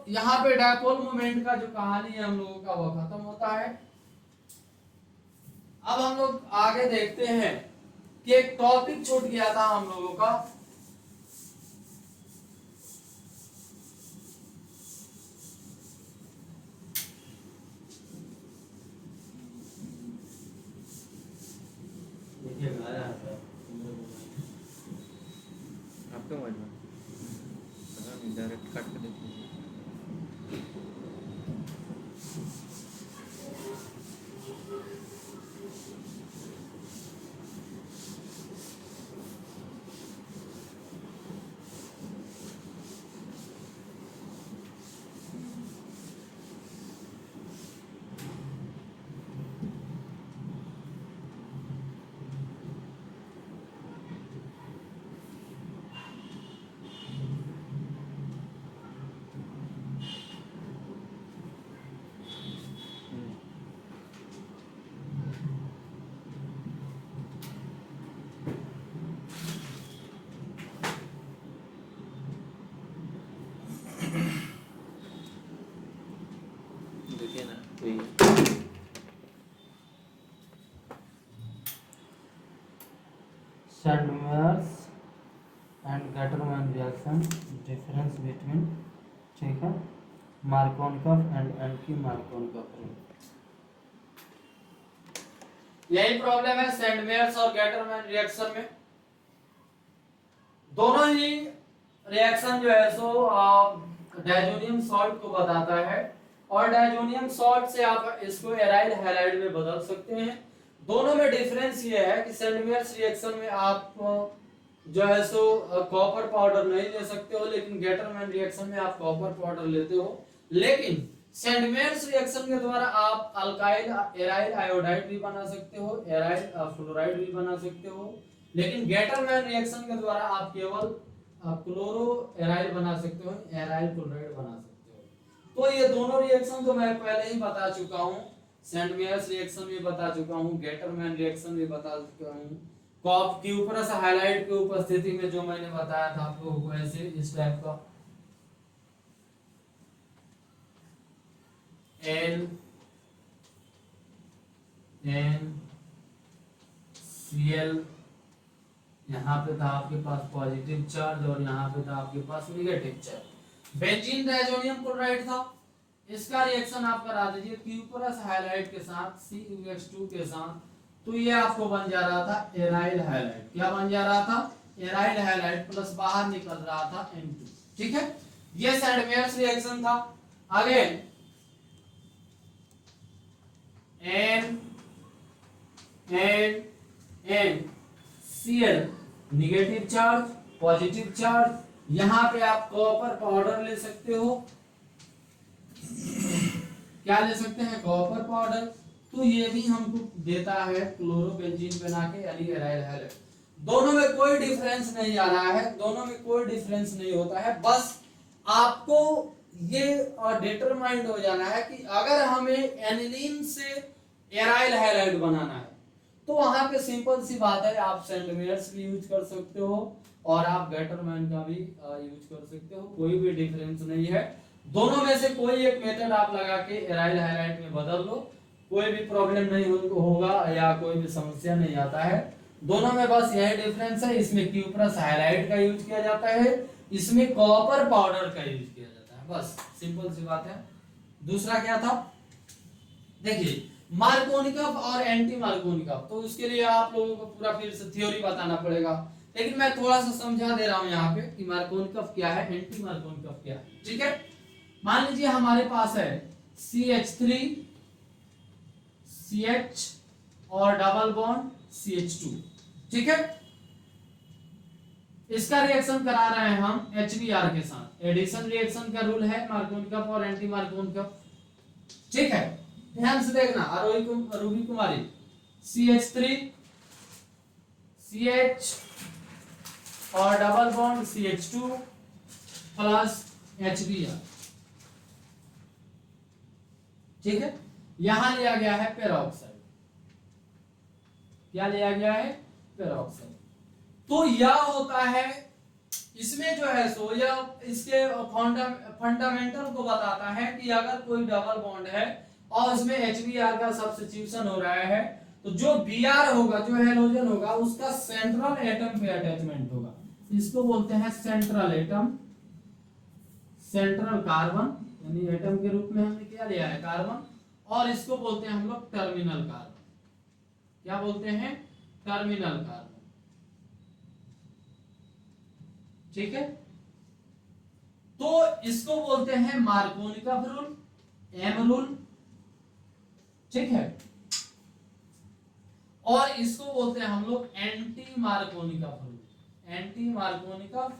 यहाँ पे डायपोल मोमेंट का जो कहानी है हम लोगों का वो खत्म होता है। अब हम लोग आगे देखते हैं कि एक टॉपिक छूट गया था हम लोगों का, आपके मोबाइल में पता नहीं, डायरेक्ट काट के देख लीजिए। देखिए ना, वही है। Sandmeyer's and Gattermann reaction, difference between, ठीक है, Markovnikov and anti Markovnikov ring. यही प्रॉब्लम है सैंडमेयर्स और गटरमैन रिएक्शन में। दोनों ही रिएक्शन जो है सो डायजोनियम सॉल्ट को बताता है, और डायजोनियम सॉल्ट से आप इसको एराइल हैलाइड में बदल सकते हैं। दोनों में डिफरेंस ये है कि सैंडमेयर्स रिएक्शन में आप जो है सो कॉपर पाउडर नहीं ले सकते हो, लेकिन गटरमैन रिएक्शन में आप कॉपर पाउडर लेते हो। लेकिन सैंडमेयर्स रिएक्शन के द्वारा आप अल्काइल एराइल आयोडाइड भी बना सकते हो, एराइल फ्लोराइड भी बना सकते हो, लेकिन गटरमैन रिएक्शन के द्वारा आप केवल क्लोरो एराइल बना सकते हो, एराइल क्लोराइड बना सकते हो। तो ये दोनों रिएक्शन तो मैं पहले ही बता चुका हूँ, सैंडमेयर्स रिएक्शन भी बता चुका हूँ, गटरमैन रिएक्शन भी बता चुका हूँ। कॉप क्यूपरस हाइलाइट की उपस्थिति में जो मैंने बताया था आप लोगों को, ऐसे इस टाइप का एल एन सी एल, यहाँ पे था आपके पास पॉजिटिव चार्ज और यहाँ पे था आपके पास negative charge. Benzene diazonium chloride था, इसका रिएक्शन आप करा दीजिए क्यूपरस हाइलाइट के साथ CuH2 के साथ, तो ये आपको बन जा रहा था एराइल हाइलाइट। क्या बन जा रहा था? एराइल हाइलाइट, प्लस बाहर निकल रहा था N2। ठीक है, ये सैंडमेयर्स रिएक्शन था। आगे NaCl negative charge, positive charge, यहां पे आप कॉपर पाउडर ले सकते हो। क्या ले सकते हैं? Copper powder. तो ये भी हमको देता है क्लोरोबेंजीन बना के यानी एराइल हैलाइड। दोनों में कोई डिफरेंस नहीं आ रहा है, दोनों में कोई डिफरेंस नहीं होता है। बस आपको ये डिटरमाइंड हो जाना है कि अगर हमें एनिलीन से एराइल हैलाइड बनाना है तो वहां पे सिंपल सी बात है, आप सैंडमेयर्स भी यूज कर सकते हो और आप गटरमैन का भी यूज कर सकते हो, कोई भी डिफरेंस नहीं है। दोनों में से कोई एक मेथड आप लगा के एराइल हैलाइड में बदल लो, कोई भी प्रॉब्लम नहीं होगा या कोई भी समस्या नहीं आता है। दोनों में बस यही डिफरेंस है, इसमें क्यूपरस हाइलाइट का यूज किया जाता है, इसमें कॉपर पाउडर का यूज किया जाता है। बस सिंपल सी बात है। दूसरा क्या था? देखिए मार्कोनिकॉफ और एंटी मार्कोनिकॉफ, तो उसके लिए आप लोगों को पूरा फिर से थ्योरी बताना पड़ेगा, लेकिन मैं थोड़ा सा समझा दे रहा हूं यहाँ पे कि मार्कोनिकॉफ क्या है, एंटी मार्कोनिकॉफ क्या है। ठीक है, मान लीजिए हमारे पास है CH3 CH और डबल बॉन्ड CH2। ठीक है, इसका रिएक्शन करा रहे हैं हम HBr के साथ। एडिशन रिएक्शन का रूल है मार्कोनिकॉफ और एंटी मार्कोनिकॉफ। ठीक है, ध्यान से देखना। रूबी कुमारी CH3 CH और double bond CH2 plus HBr। ठीक है, यहां लिया गया है पेरोक्साइड। क्या लिया गया है, पेरोक्साइड। तो यह होता है, इसमें जो है सो यह इसके फंडामेंटल को बताता है कि अगर कोई डबल बॉन्ड है और उसमें HBr का सब्स्टिट्यूशन हो रहा है तो जो Br होगा, जो हैलोजन होगा, उसका सेंट्रल एटम पे अटैचमेंट होगा। इसको बोलते हैं सेंट्रल एटम, सेंट्रल कार्बन, यानी एटम के रूप में हमने क्या लिया है, कार्बन। और इसको बोलते हैं हम लोग टर्मिनल कार्बन। क्या बोलते हैं, टर्मिनल कार्बन। ठीक है, तो इसको बोलते हैं मार्कोनिकॉफ रूल, एम रूल। ठीक है, और इसको बोलते हैं हम लोग anti Markovnikov rule, anti Markovnikov.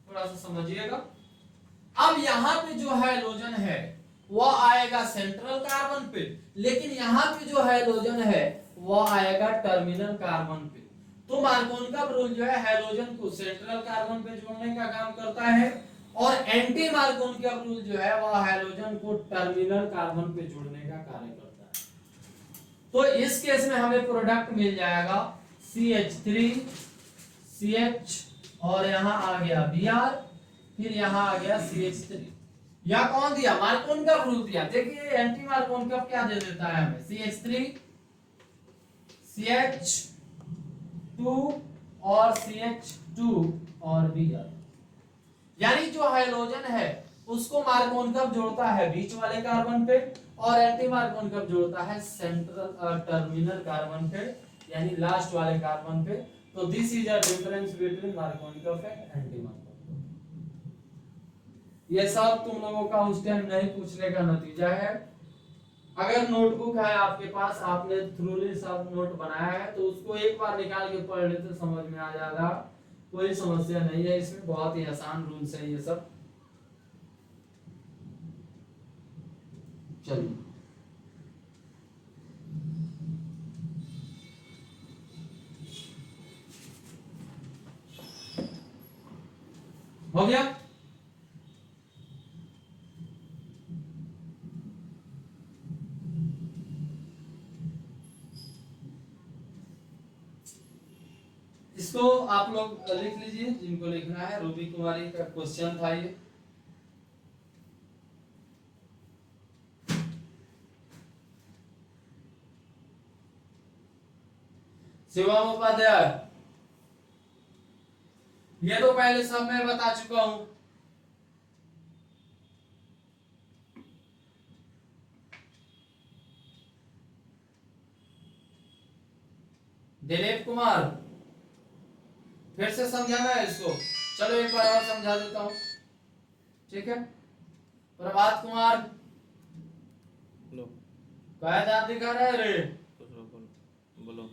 थोड़ा सा समझिएगा। अब यहां पे जो हैलोजन है वह आएगा सेंट्रल कार्बन पे, लेकिन यहां पे जो हैलोजन है वह आएगा टर्मिनल कार्बन पे। तो मार्कोनिकॉफ रूल जो है हैलोजन को सेंट्रल कार्बन पे जोड़ने का काम करता है, और एंटी मार्कोनिकॉफ रूल जो है वह हैलोजन को टर्मिनल कार्बन पे जोड़ने का कार्य करता है। तो इस केस में हमें प्रोडक्ट मिल जाएगा CH3 CH, और यहां आ गया Br, फिर यहां आ गया CH3। या कौन दिया, मार्कोनिकॉफ रूल दिया। देखिए एंटी मार्कोनिकॉफ क्या दे देता है हमें, CH3 CH2 और CH2 और Br। यानी जो हैलोजन है उसको मार्कोनिकॉफ जोड़ता है बीच वाले कार्बन पे, और एंटी मार्कोनिकॉफ जोड़ता है सेंट्रल टर्मिनल कार्बन पे, यानी लास्ट वाले कार्बन पे। तो this is a difference between Markovnikov and anti Markovnikov. ये सब तुम लोगों का उस टाइम नहीं पूछने का नतीजा है। अगर नोटबुक है आपके पास, आपने थ्रूली सब नोट बनाया है, तो उसको एक बार निकाल के पढ़ लेते समझ में आ जाएगा, कोई समस्या नहीं है इसमें। बहुत ही आसान रूल्स है ये सब। चलिए हो गया। इसको आप लोग लिख लीजिए जिनको लिखना है। रूबी कुमारी का क्वेश्चन था ये। शिवम उपाध्याय, ये तो पहले सब मैं बता चुका हूं। दिलीप कुमार, फिर से समझाना है इसको। चलो एक बार और समझा देता हूं, ठीक है। प्रभात कुमार, लो क्या दांत दिखा रहा है रे? बोलो बोलो।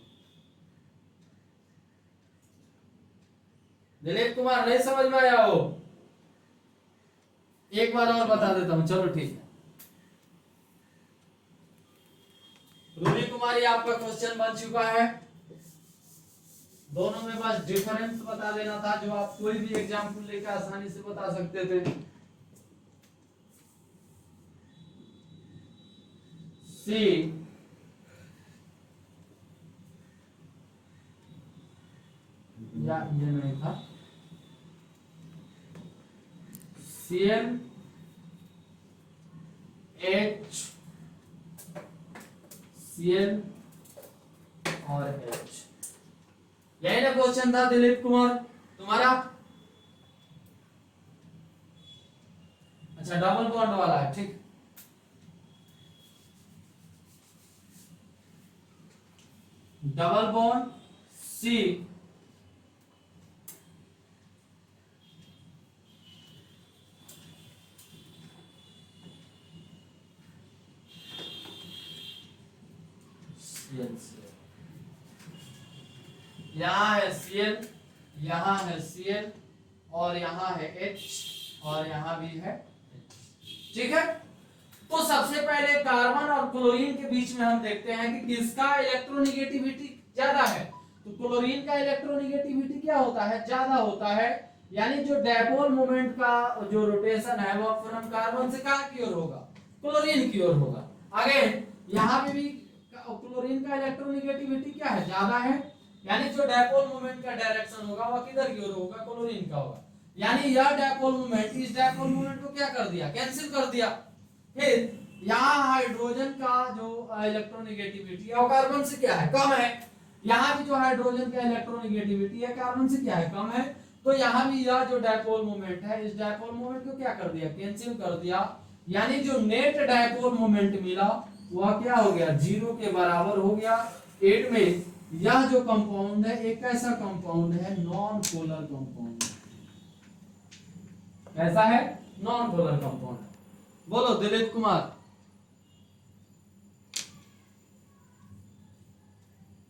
दिलीप कुमार नहीं समझ में आया हो? एक बार और बता देता हूं, चलो ठीक है। रूबी कुमारी, आपका क्वेश्चन बन चुका है। दोनों में बस डिफरेंस बता देना था, जो आप कोई भी एग्जाम्पल लेकर आसानी से बता सकते थे। सी या ये नहीं था, Cl H Cl और H, यही ना क्वेश्चन था दिलीप कुमार तुम्हारा? अच्छा, डबल बॉन्ड वाला है, ठीक। डबल बॉन्ड C यहाँ है Cl, यहाँ है Cl, और यहाँ है H, और यहाँ भी है H। ठीक है। तो सबसे पहले कार्बन और क्लोरीन के बीच में हम देखते हैं कि किसका इलेक्ट्रोनिगेटिविटी ज्यादा है। तो क्लोरीन का इलेक्ट्रोनिगेटिविटी क्या होता है, ज्यादा होता है। यानी जो डायपोल मोमेंट का जो रोटेशन है वो फ्रॉम कार्बन से कहां की ओर होगा, क्लोरीन की ओर होगा। आगे यहाँ पे भी क्लोरीन क्लोरीन का इलेक्ट्रोनेगेटिविटी क्या है, ज्यादा है, यानी जो डायपोल मोमेंट का डायरेक्शन होगा वह किधर की ओर होगा, क्लोरीन का होगा। यानी यह डायपोल मोमेंट इस डायपोल मोमेंट को क्या कर दिया, कैंसिल कर दिया। फिर यहाँ हाइड्रोजन का जो इलेक्ट्रोनेगेटिविटी है वो कार्बन से क्या है, कम है। यहाँ भी जो हाइड्रोजन का इलेक्ट्रोनेगेटिविटी है कार्बन से क्या है, कम है। तो यहाँ भी यह जो डायपोल मोमेंट है इस डायपोल मोमेंट को क्या कर दिया, कैंसिल कर दिया। यानी जो नेट डायपोल मोमेंट मिला वह क्या हो गया, 0 के बराबर हो गया। एट में यह जो कंपाउंड है एक ऐसा कंपाउंड है नॉन पोलर कंपाउंड। कैसा है, नॉन पोलर कंपाउंड। बोलो दिलीप कुमार,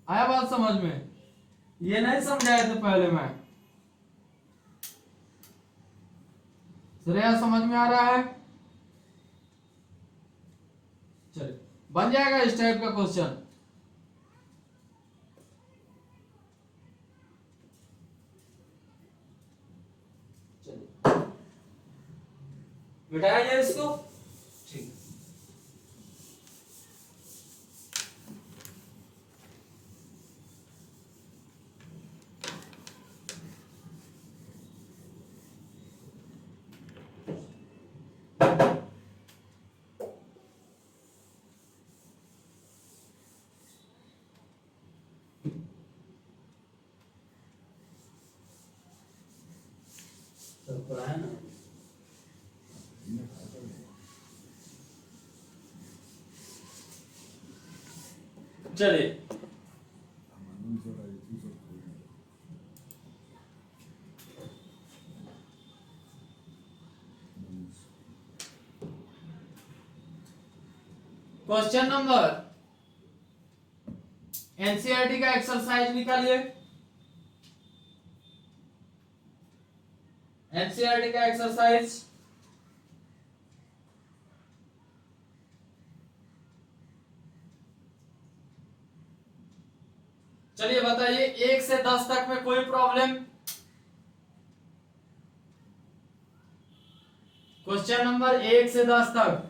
आया बात समझ में? ये नहीं समझाए थे पहले मैं, श्रेया समझ में आ रहा है? चलिए बन जाएगा इस टाइप का क्वेश्चन। चलिए मिटाया जाए इसको, ठीक। सबको आया ना? चलिए क्वेश्चन नंबर एनसीईआरटी का एक्सरसाइज निकालिए। एनसीईआरटी का एक्सरसाइज चलिए बताइए 1 से 10 तक में कोई प्रॉब्लम? क्वेश्चन नंबर 1 से 10 तक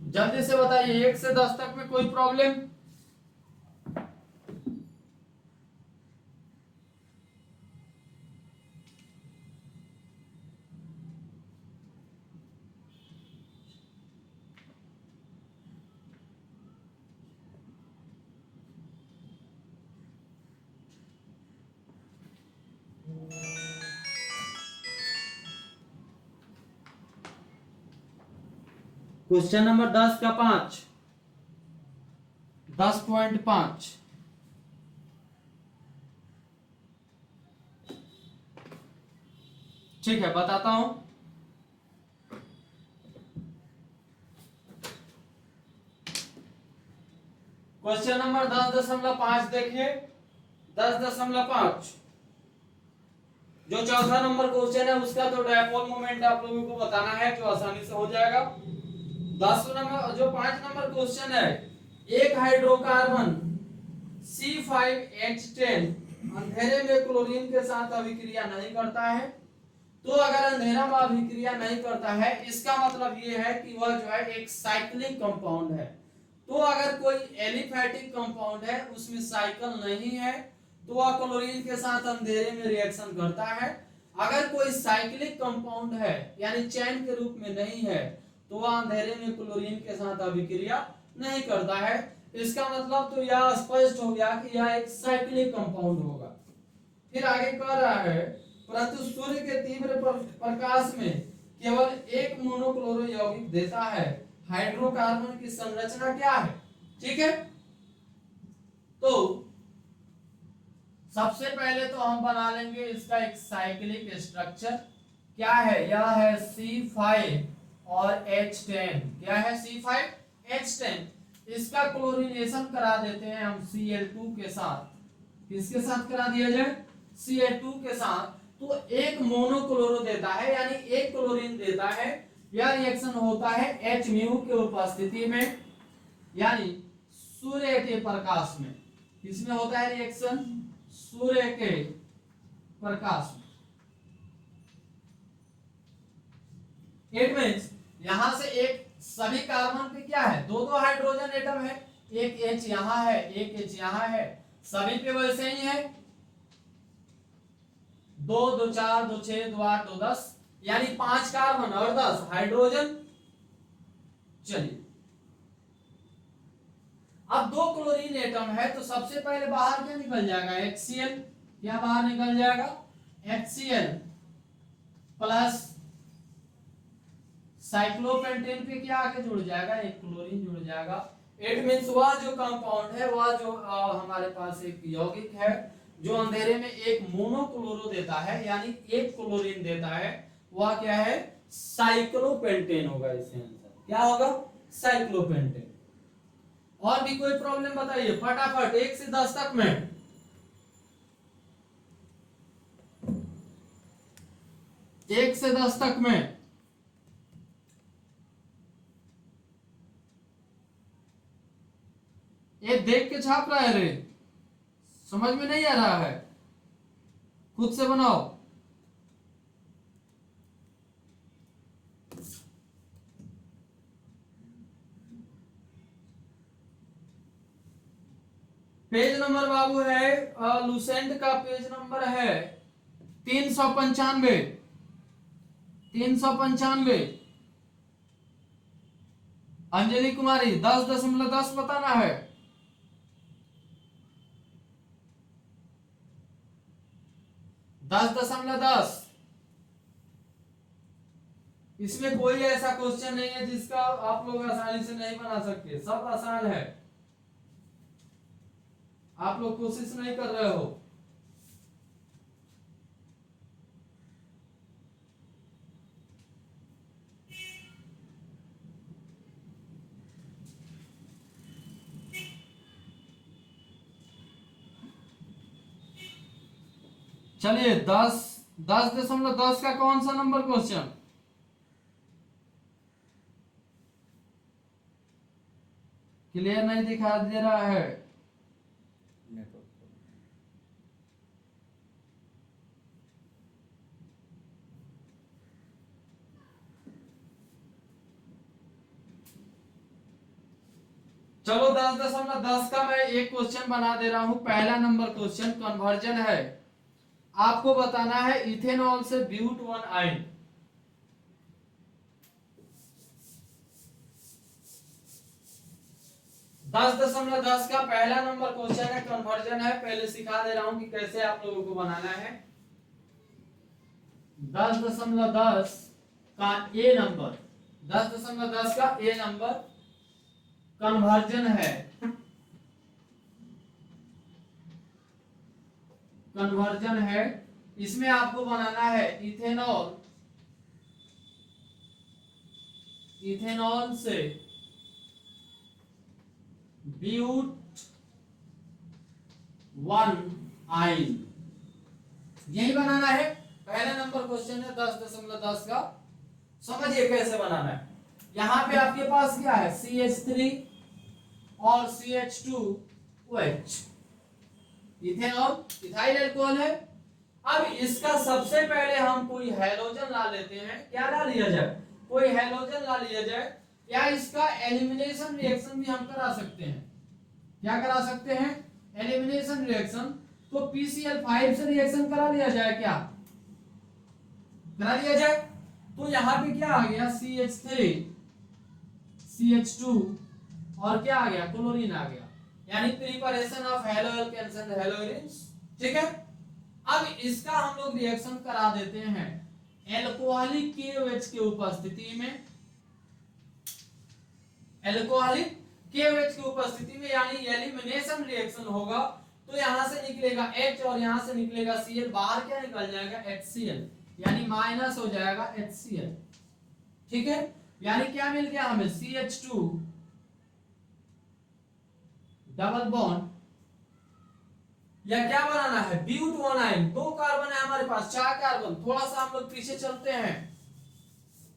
जल्दी से बताइए, 1 से 10 तक में कोई प्रॉब्लम? क्वेश्चन नंबर 10 का 5 10.5 ठीक है, बताता हूं। क्वेश्चन नंबर 10.5 देखिए, 10.5 जो चौथा नंबर क्वेश्चन है उसका तो डायपोल मोमेंट आप लोगों को बताना है, जो आसानी से हो जाएगा। 10 नंबर जो 5 नंबर क्वेश्चन है, एक हाइड्रोकार्बन C5H10 अंधेरे में क्लोरीन के साथ अभिक्रिया नहीं करता है। तो अगर अंधेरा में अभिक्रिया नहीं करता है इसका मतलब ये है कि वह जो है एक साइक्लिक कंपाउंड है। तो अगर कोई एलिफैटिक कंपाउंड है उसमें साइकिल नहीं है तो वह क्लोरीन के साथ अंधेरे में रिएक्शन करता है। अगर कोई साइक्लिक कंपाउंड है यानी चैन के रूप में नहीं है तो वह अंधेरे में क्लोरीन के साथ अभिक्रिया नहीं करता है। इसका मतलब तो यह स्पष्ट हो गया कि यह एक साइक्लिक कंपाउंड होगा। फिर आगे कह रहा है परंतु सूर्य के तीव्र प्रकाश में केवल एक मोनोक्लोरो यौगिक देता है। हाइड्रोकार्बन की संरचना क्या है? ठीक है, तो सबसे पहले तो हम बना लेंगे इसका एक साइक्लिक स्ट्रक्चर। क्या है? यह है C5 और H10। क्या है? C5H10। इसका क्लोरीनेशन करा देते हैं हम Cl2 के साथ। किसके साथ करा दिया जाए? Cl2 के साथ। तो एक मोनोक्लोरो देता है यानी एक क्लोरीन देता है। यह रिएक्शन होता है H म्यू के उपस्थिति में यानी सूर्य के प्रकाश में। किसमें होता है रिएक्शन? सूर्य के प्रकाश में। इट मीन्स यहां से एक सभी कार्बन पे क्या है, दो दो हाइड्रोजन एटम है, एक H यहां है, एक H यहां है, सभी पे वैसे ही है, 2 2 4 2 6 2 8 2 10, यानी 5 कार्बन और 10 हाइड्रोजन। चलिए अब 2 क्लोरीन एटम है तो सबसे पहले बाहर क्या निकल जाएगा, HCl। क्या बाहर निकल जाएगा, HCl प्लस साइक्लोपेंटेन पे क्या आके जुड़ जाएगा, एक क्लोरीन जुड़ जाएगा। इट मींस वह जो कंपाउंड है, वह जो हमारे पास एक यौगिक है जो अंधेरे में एक मोनोक्लोरो देता है, यानी एक क्लोरीन देता है, वह क्या है, साइक्लोपेंटेन होगा। इसके आंसर क्या होगा, साइक्लोपेंटेन। और भी कोई प्रॉब्लम बताइए फटाफट 1 से 10 तक में। एक से 10 तक में ये देख के छाप रहा है रे, समझ में नहीं आ रहा है, खुद से बनाओ। पेज नंबर बाबू है लुसेंट का पेज नंबर है 395। 395 अंजलि कुमारी 10.10 बताना है। 10.10। इसमें कोई ऐसा क्वेश्चन नहीं है जिसका आप लोग आसानी से नहीं बना सकते, सब आसान है, आप लोग कोशिश नहीं कर रहे हो। चलिए 10.10 का कौन सा नंबर क्वेश्चन, क्लियर नहीं दिखा दे रहा है। चलो 10.10 का मैं एक क्वेश्चन बना दे रहा हूं। पहला नंबर क्वेश्चन कन्वर्जन है, आपको बताना है इथेनॉल से ब्यूट 1 आयन। दस दशमलव 10 का पहला नंबर क्वेश्चन है, कन्वर्जन है। पहले सिखा दे रहा हूं कि कैसे आप लोगों को बनाना है। 10.10 का ए नंबर, 10.10 का ए नंबर कन्वर्जन है। कन्वर्जन है, इसमें आपको बनाना है इथेनॉल, इथेनॉल से ब्यूट 1 आयन, यही बनाना है। पहला नंबर क्वेश्चन है 10.10 का। समझिए कैसे बनाना है। यहां पे आपके पास क्या है, CH3 और CH2OH, इथेनॉल इथाइल अल्कोहल है। अब इसका सबसे पहले हम कोई हैलोजन ला लेते हैं। क्या ला लिया जाए, कोई हैलोजन ला लिया जाए, या इसका एलिमिनेशन रिएक्शन भी हम करा सकते हैं। क्या करा सकते हैं, एलिमिनेशन रिएक्शन। तो PCl5 से रिएक्शन करा लिया जाए, क्या करा लिया जाए। तो यहां पे क्या आ गया, CH3 CH2 और क्या आ गया, क्लोरीन आ गया, यानी preparation of halo alkanes and haloarenes. ठीक है, अब इसका हम लोग रिएक्शन करा देते हैं एल्कोहलिक KOH की उपस्थिति में, एल्कोहलिक KOH की उपस्थिति में, यानी एलिमिनेशन रिएक्शन होगा। तो यहां से निकलेगा H और यहां से निकलेगा Cl, बाहर क्या निकल जाएगा, HCl, यानी माइनस हो जाएगा HCl। ठीक है, यानी क्या मिल गया हमें, CH2 डबल बॉन्ड, या क्या बनाना है, ब्यूट 1 आयन। 2 कार्बन है हमारे पास, 4 कार्बन। थोड़ा सा हम लोग पीछे चलते हैं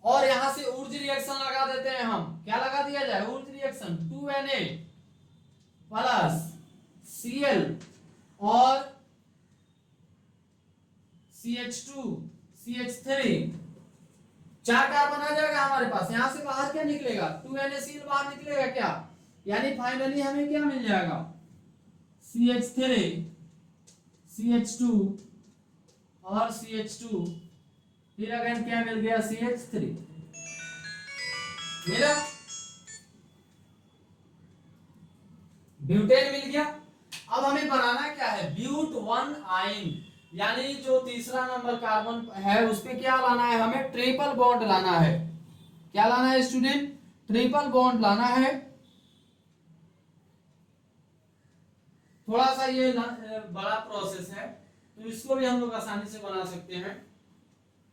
और यहां से ऊर्ज रिएक्शन लगा देते हैं हम। क्या लगा दिया जाए, Wurtz reaction, 2Na plus Cl और CH2 CH3 4 कार्बन आ जाएगा हमारे पास। यहां से बाहर क्या निकलेगा, 2NaCl बाहर निकलेगा क्या, यानी फाइनली हमें क्या मिल जाएगा, CH3 CH2 और CH2, फिर अगेन क्या मिल गया, CH3 मिला, ब्यूटेन मिल गया। अब हमें बनाना क्या है, ब्यूट 1 आइन, यानी जो तीसरा नंबर कार्बन है उस पे क्या लाना है, हमें ट्रिपल बॉन्ड लाना है। क्या लाना है स्टूडेंट, ट्रिपल बॉन्ड लाना है। थोड़ा सा ये बड़ा प्रोसेस है, तो इसको भी हम लोग आसानी से बना सकते हैं।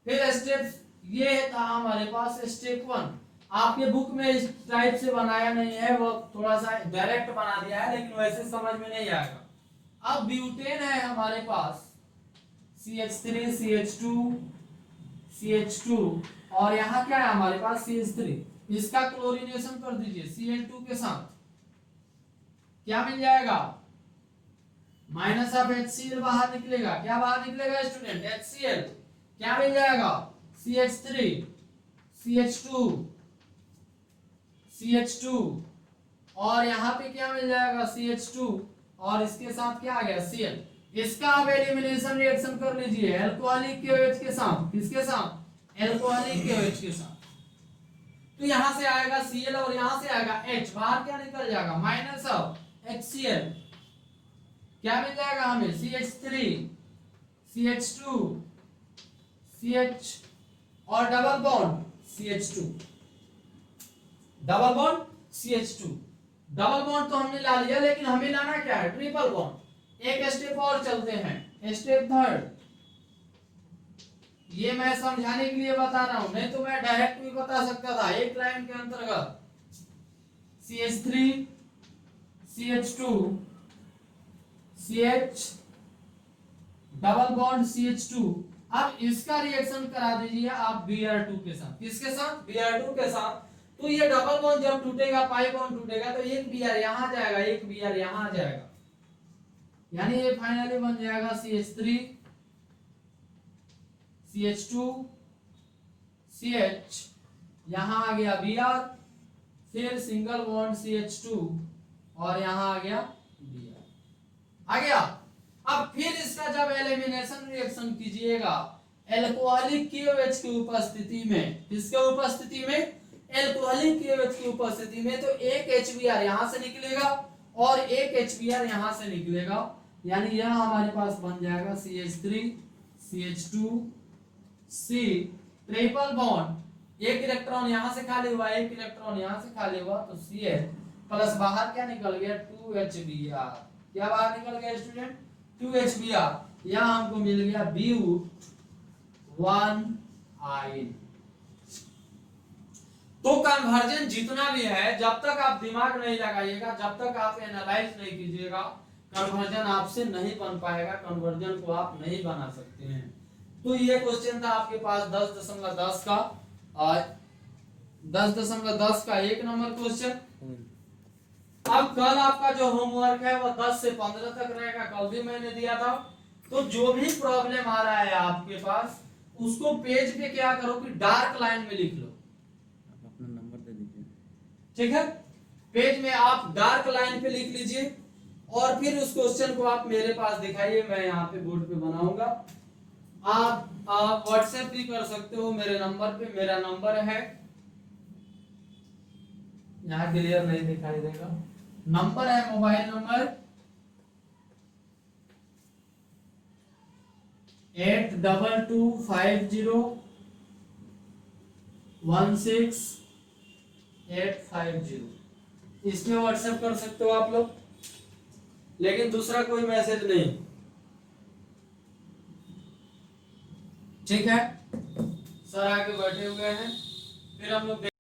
फिर स्टेप ये था हमारे पास स्टेप 1, आपके बुक में इस टाइप से बनाया नहीं है, वो थोड़ा सा डायरेक्ट बना दिया है, लेकिन वैसे समझ में नहीं आएगा। अब ब्यूटेन है हमारे पास, CH3 CH2 CH2 और यहाँ क्या है हमारे पास CH3, इसका क्लोरीनेशन कर दीजिए Cl2 के साथ, क्या मिल जाएगा, माइनस ऑफ HCl बाहर निकलेगा। क्या बाहर निकलेगा स्टूडेंट, HCl, क्या मिल जाएगा, CH3 CH2 CH2 और यहाँ पे क्या मिल जाएगा, CH2 और इसके साथ क्या आ गया, Cl। इसका अब एलिमिनेशन रिएक्शन कर लीजिए अल्कोहलिक KOH के साथ, किसके साथ, अल्कोहलिक KOH के साथ। तो यहां से आएगा Cl और यहां से आएगा H, बाहर क्या निकल जाएगा, माइनस ऑफ HCl, क्या मिल जाएगा हमें, CH3 CH2 CH और double bond CH2, double bond CH2। Double bond तो हमने ला लिया, लेकिन हमें लाना क्या है, ट्रिपल बॉन्ड। एक स्टेप और चलते हैं, स्टेप 3। ये मैं समझाने के लिए बता रहा हूं, नहीं तो मैं डायरेक्ट भी बता सकता था एक लाइन के अंतर्गत, CH3 CH2 CH double bond CH2। अब इसका रिएक्शन करा दीजिए आप Br2 के साथ, किसके साथ, Br2 के साथ। तो ये डबल बॉन्ड जब टूटेगा, पाई बॉन्ड टूटेगा, तो एक Br यहां जाएगा, एक Br यहां जाएगा, यानी ये फाइनली बन जाएगा CH3 CH2 CH, यहां आ गया Br, फिर सिंगल बॉन्ड CH2 और यहां आ गया Br, आ गया। अब फिर इसका जब एलिमिनेशन रिएक्शन कीजिएगा अल्कोहलिक KOH की उपस्थिति में, किसके उपस्थिति में, अल्कोहलिक KOH की उपस्थिति में, तो एक HBr यहां से निकलेगा और एक HBr यहां से निकलेगा, यानी यह हमारे पास बन जाएगा CH3 CH2 C triple bond, एक इलेक्ट्रॉन यहां से खाली हुआ, एक इलेक्ट्रॉन यहां से खाली हुआ, तो Cl प्लस बाहर क्या निकल गया, 2HBr। क्या बाहर निकल गया स्टूडेंट, 2HBr। यहां हमको मिल गया ब्यूट 1 आइन। तो कन्वर्जन जितना भी है, जब तक आप दिमाग नहीं लगाइएगा, जब तक आप एनालाइज नहीं कीजिएगा, कन्वर्जन आपसे नहीं बन पाएगा, कन्वर्जन को आप नहीं बना सकते हैं। तो ये क्वेश्चन था आपके पास 10.10 का, और 10.10 का 1 नंबर क्वेश्चन। अब कल आपका जो होमवर्क है वो 10 से 15 तक रहेगा, कल भी मैंने दिया था। तो जो भी प्रॉब्लम आ रहा है आपके पास, उसको पेज पे क्या करो कि डार्क लाइन में लिख लो, अपना नंबर दे दीजिए, ठीक है, पेज में आप डार्क लाइन पे लिख लीजिए, और फिर उस क्वेश्चन को आप मेरे पास दिखाइए, मैं यहाँ पे बोर्ड पे बनाऊंगा। आप व्हाट्सएप भी कर सकते हो मेरे नंबर पे, मेरा नंबर है, यहाँ क्लियर नहीं दिखाई देगा, नंबर है, मोबाइल नंबर 825016 इसमें व्हाट्सएप कर सकते हो आप लोग, लेकिन दूसरा कोई मैसेज नहीं, ठीक है। सर आके बैठे हुए हैं, फिर हम लोग